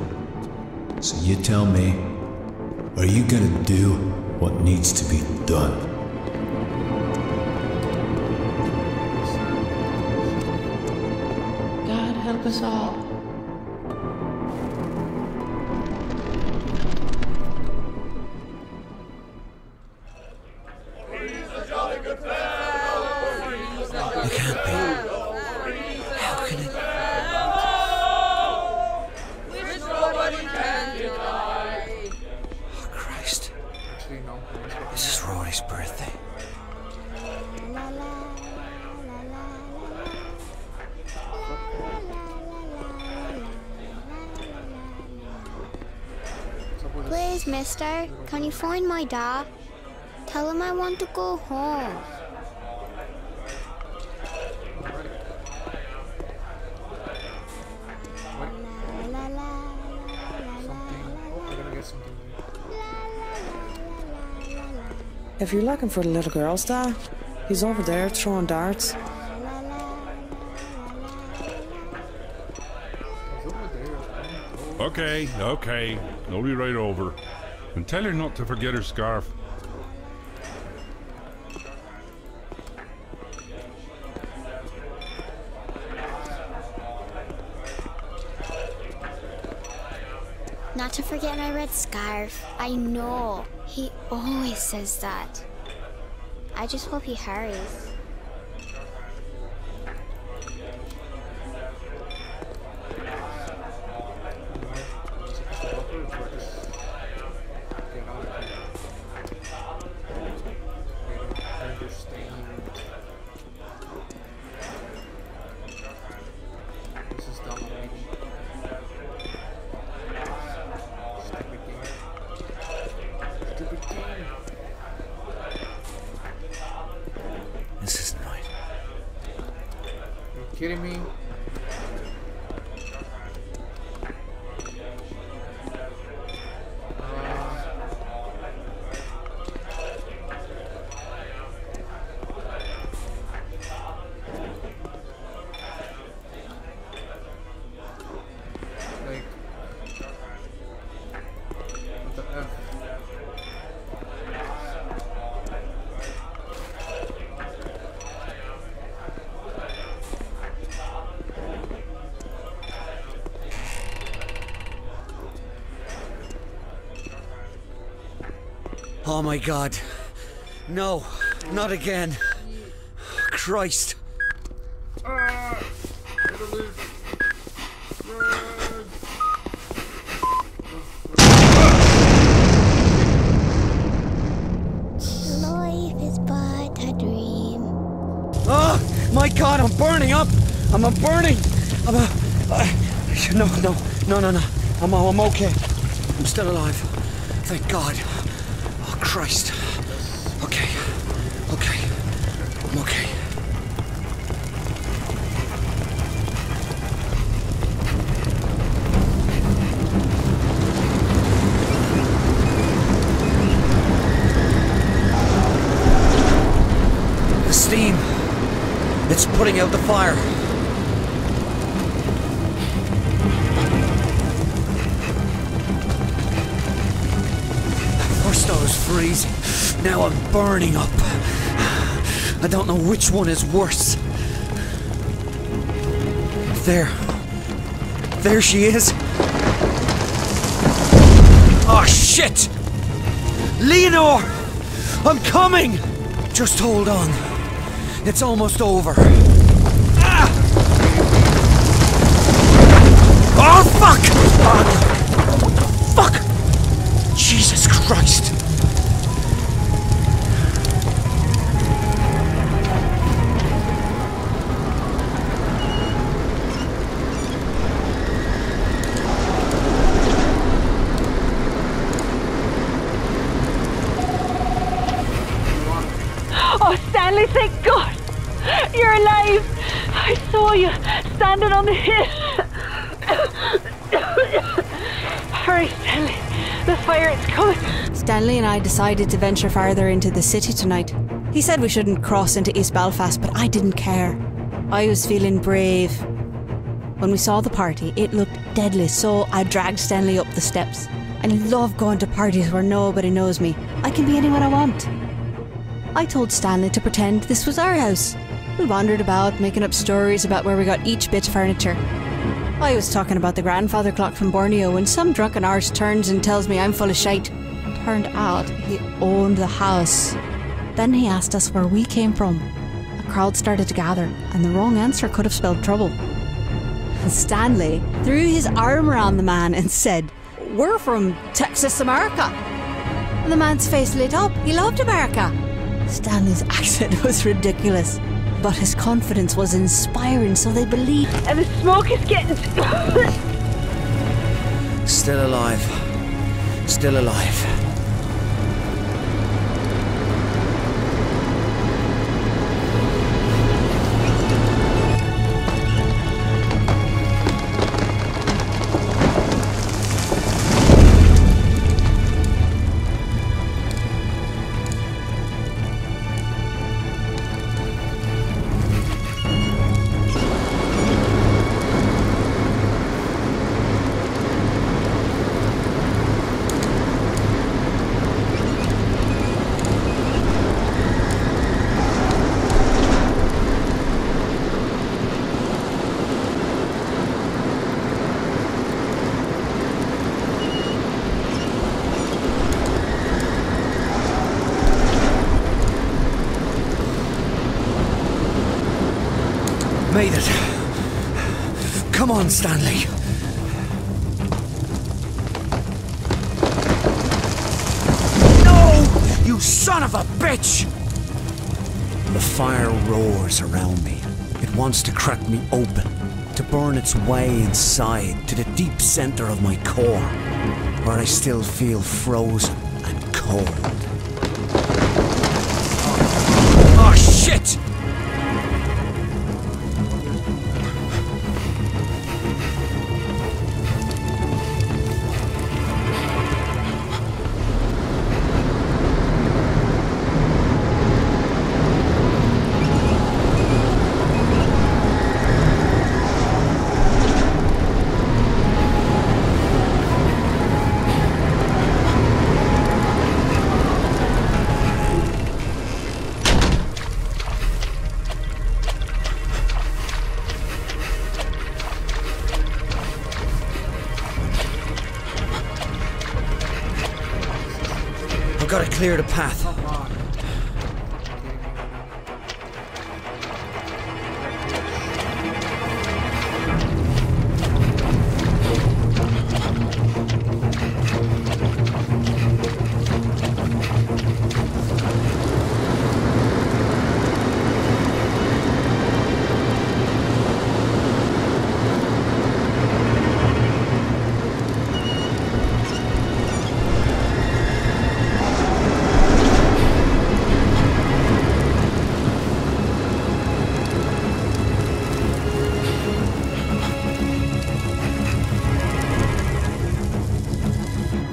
So you tell me, are you gonna do what needs to be done? God help us all. It can't be. How can it? Oh, Christ. actually, no. This is Rory's birthday. Please, mister, can you find my dad? Tell him I want to go home. We're gonna get something. If you're looking for the little girl's dad, he's over there throwing darts. He's over there. Okay. I'll be right over. And tell her not to forget her scarf. Not to forget my red scarf. I know. He always says that. I just hope he hurries. This is dumb, maybe. Stupid game. Stupid game. This isn't right. Are you kidding me? Like, what the F? Oh my God. No, not again. Christ. Life is but a dream. Oh my God, I'm burning up. I'm burning. No. I'm okay. I'm still alive. Thank God. Oh Christ. Okay. I'm okay. The steam. It's putting out the fire. First I was freezing. Now I'm burning up. I don't know which one is worse. There she is. Oh shit! Leonor! I'm coming! Just hold on. It's almost over. Ah! Oh fuck! Fuck! Jesus Christ! Oh, Stanley, thank God! You're alive! I saw you standing on the hill. Hurry, Stanley. The fire is coming. Stanley and I decided to venture farther into the city tonight. He said we shouldn't cross into East Belfast, but I didn't care. I was feeling brave. When we saw the party, it looked deadly, so I dragged Stanley up the steps. I love going to parties where nobody knows me. I can be anyone I want. I told Stanley to pretend this was our house. We wandered about, making up stories about where we got each bit of furniture. I was talking about the grandfather clock from Borneo when some drunken arse turns and tells me I'm full of shite. Turned out he owned the house. Then he asked us where we came from. A crowd started to gather, and the wrong answer could have spelled trouble. Stanley threw his arm around the man and said, "We're from Texas, America." And the man's face lit up. He loved America. Stanley's accent was ridiculous, but his confidence was inspiring, so they believed. And the smoke is getting... Still alive. Still alive. Made it. Come on, Stanley. No! You son of a bitch! The fire roars around me. It wants to crack me open, to burn its way inside to the deep center of my core, where I still feel frozen and cold. Oh shit! I've got to clear the path. Come on.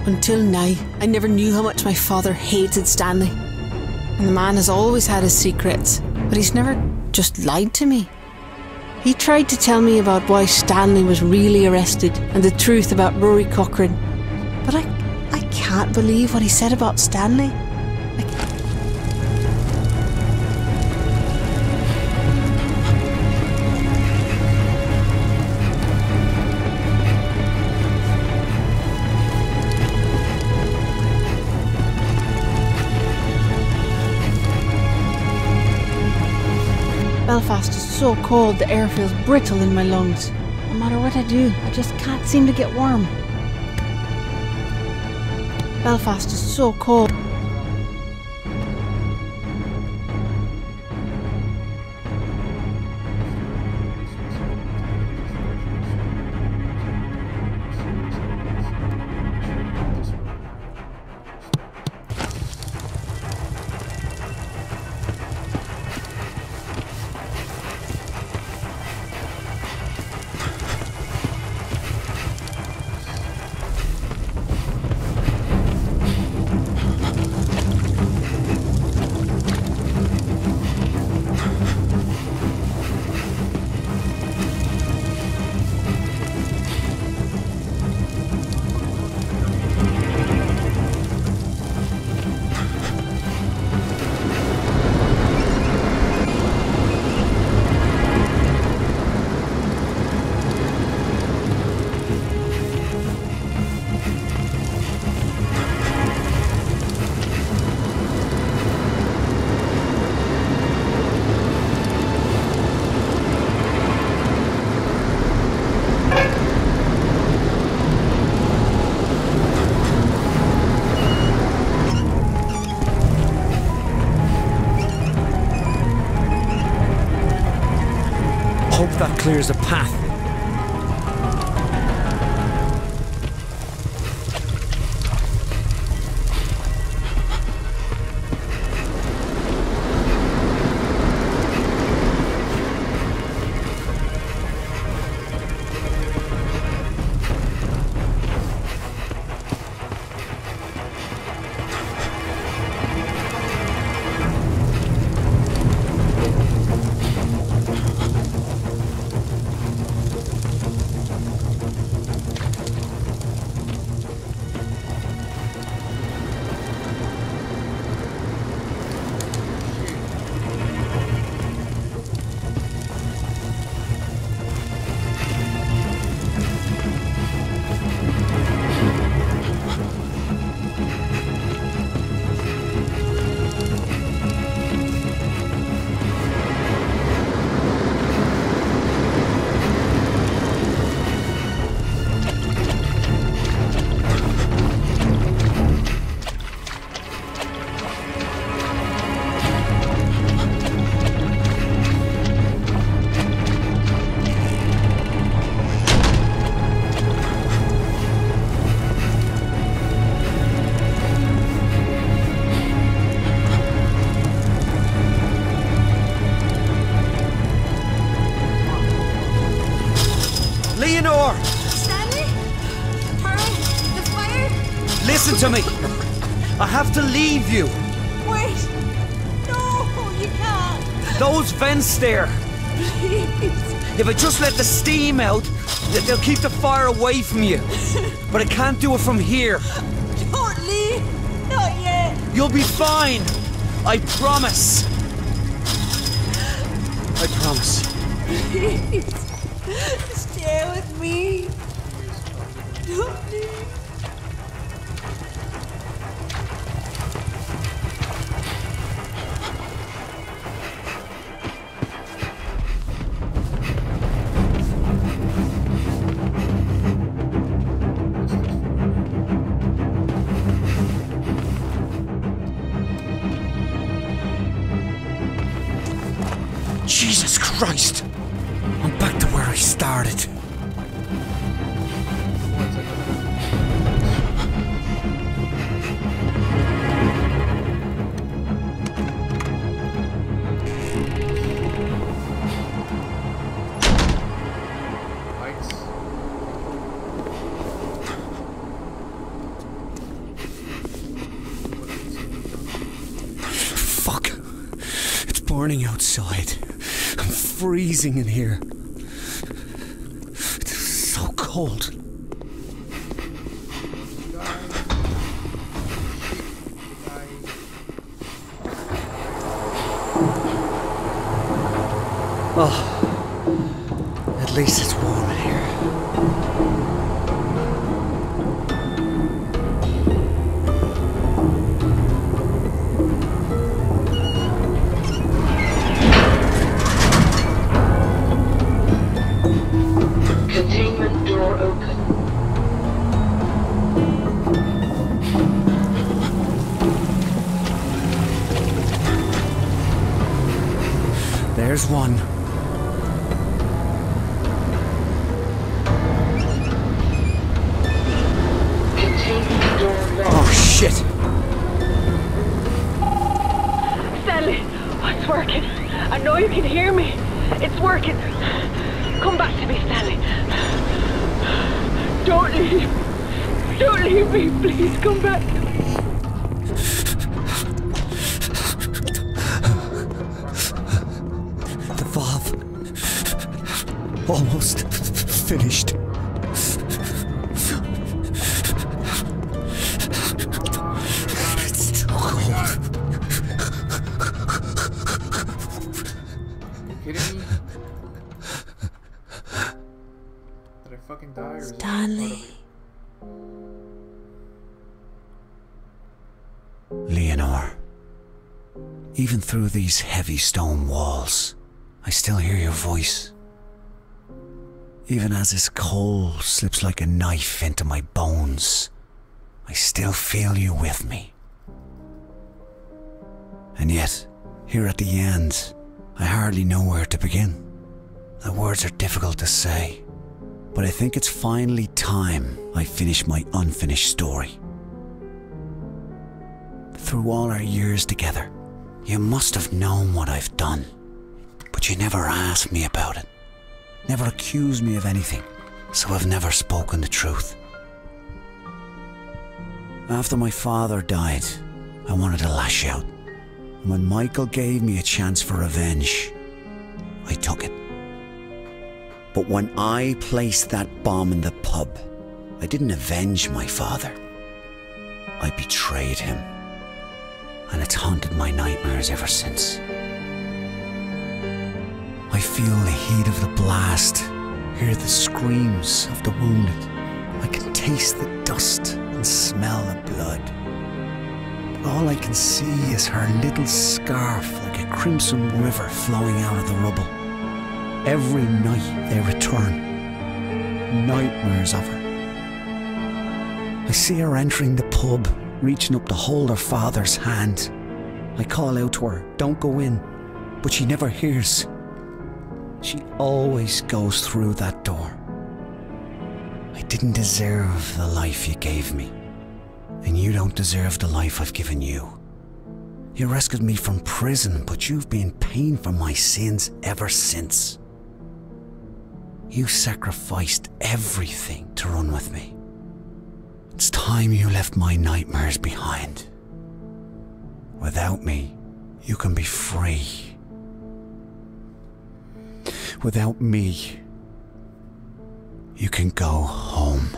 Until now, I never knew how much my father hated Stanley. And the man has always had his secrets, but he's never just lied to me. He tried to tell me about why Stanley was really arrested and the truth about Rory Cochrane. But I can't believe what he said about Stanley. Belfast is so cold, the air feels brittle in my lungs. No matter what I do, I just can't seem to get warm. Belfast is so cold. Hope that clears the path. Stanley? Hurry! The fire! Listen to me! I have to leave you! Wait! No, you can't! Those vents there! Please! If I just let the steam out, they'll keep the fire away from you. But I can't do it from here. Don't leave! Not yet! You'll be fine! I promise! I promise. Please! Stay with me! Don't leave! Christ! I'm back to where I started. Fuck. It's burning outside. I'm freezing in here. It's so cold. Oh, at least it's warm in here. Containment door open. There's one. Containment door locked. Oh shit! Stanley, it's working. I know you can hear me. It's working. Come back to me, Stanley. Don't leave. Don't leave me. Please come back to me. The valve. Almost finished. It's still cold. You kidding me? Did I fucking die or is it part of Stanley. it? Leonore, even through these heavy stone walls, I still hear your voice. Even as this cold slips like a knife into my bones, I still feel you with me. And yet, here at the end, I hardly know where to begin. The words are difficult to say, but I think it's finally time I finish my unfinished story. Through all our years together, you must have known what I've done, but you never asked me about it, never accused me of anything, so I've never spoken the truth. After my father died, I wanted to lash out, and when Michael gave me a chance for revenge, I took it. But when I placed that bomb in the pub, I didn't avenge my father. I betrayed him. And it's haunted my nightmares ever since. I feel the heat of the blast, hear the screams of the wounded. I can taste the dust and smell the blood. But all I can see is her little scarf like a crimson river flowing out of the rubble. Every night they return, nightmares of her. I see her entering the pub, reaching up to hold her father's hand. I call out to her, "Don't go in," but she never hears. She always goes through that door. I didn't deserve the life you gave me, and you don't deserve the life I've given you. You rescued me from prison, but you've been paying for my sins ever since. You sacrificed everything to run with me. It's time you left my nightmares behind. Without me, you can be free. Without me, you can go home.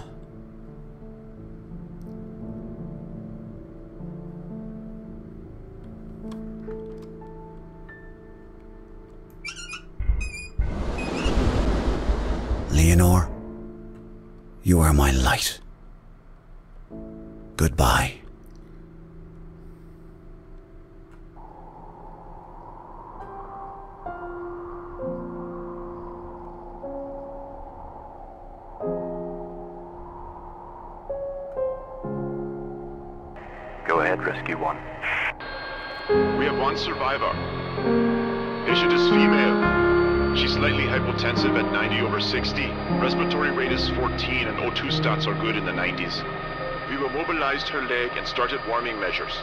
Leonore, you are my light. Goodbye. Go ahead, Rescue 1. We have one survivor. Patient is female. Slightly hypotensive at 90/60. Respiratory rate is 14 and O2 stats are good in the 90s. We've immobilized her leg and started warming measures.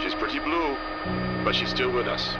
She's pretty blue, but she's still with us.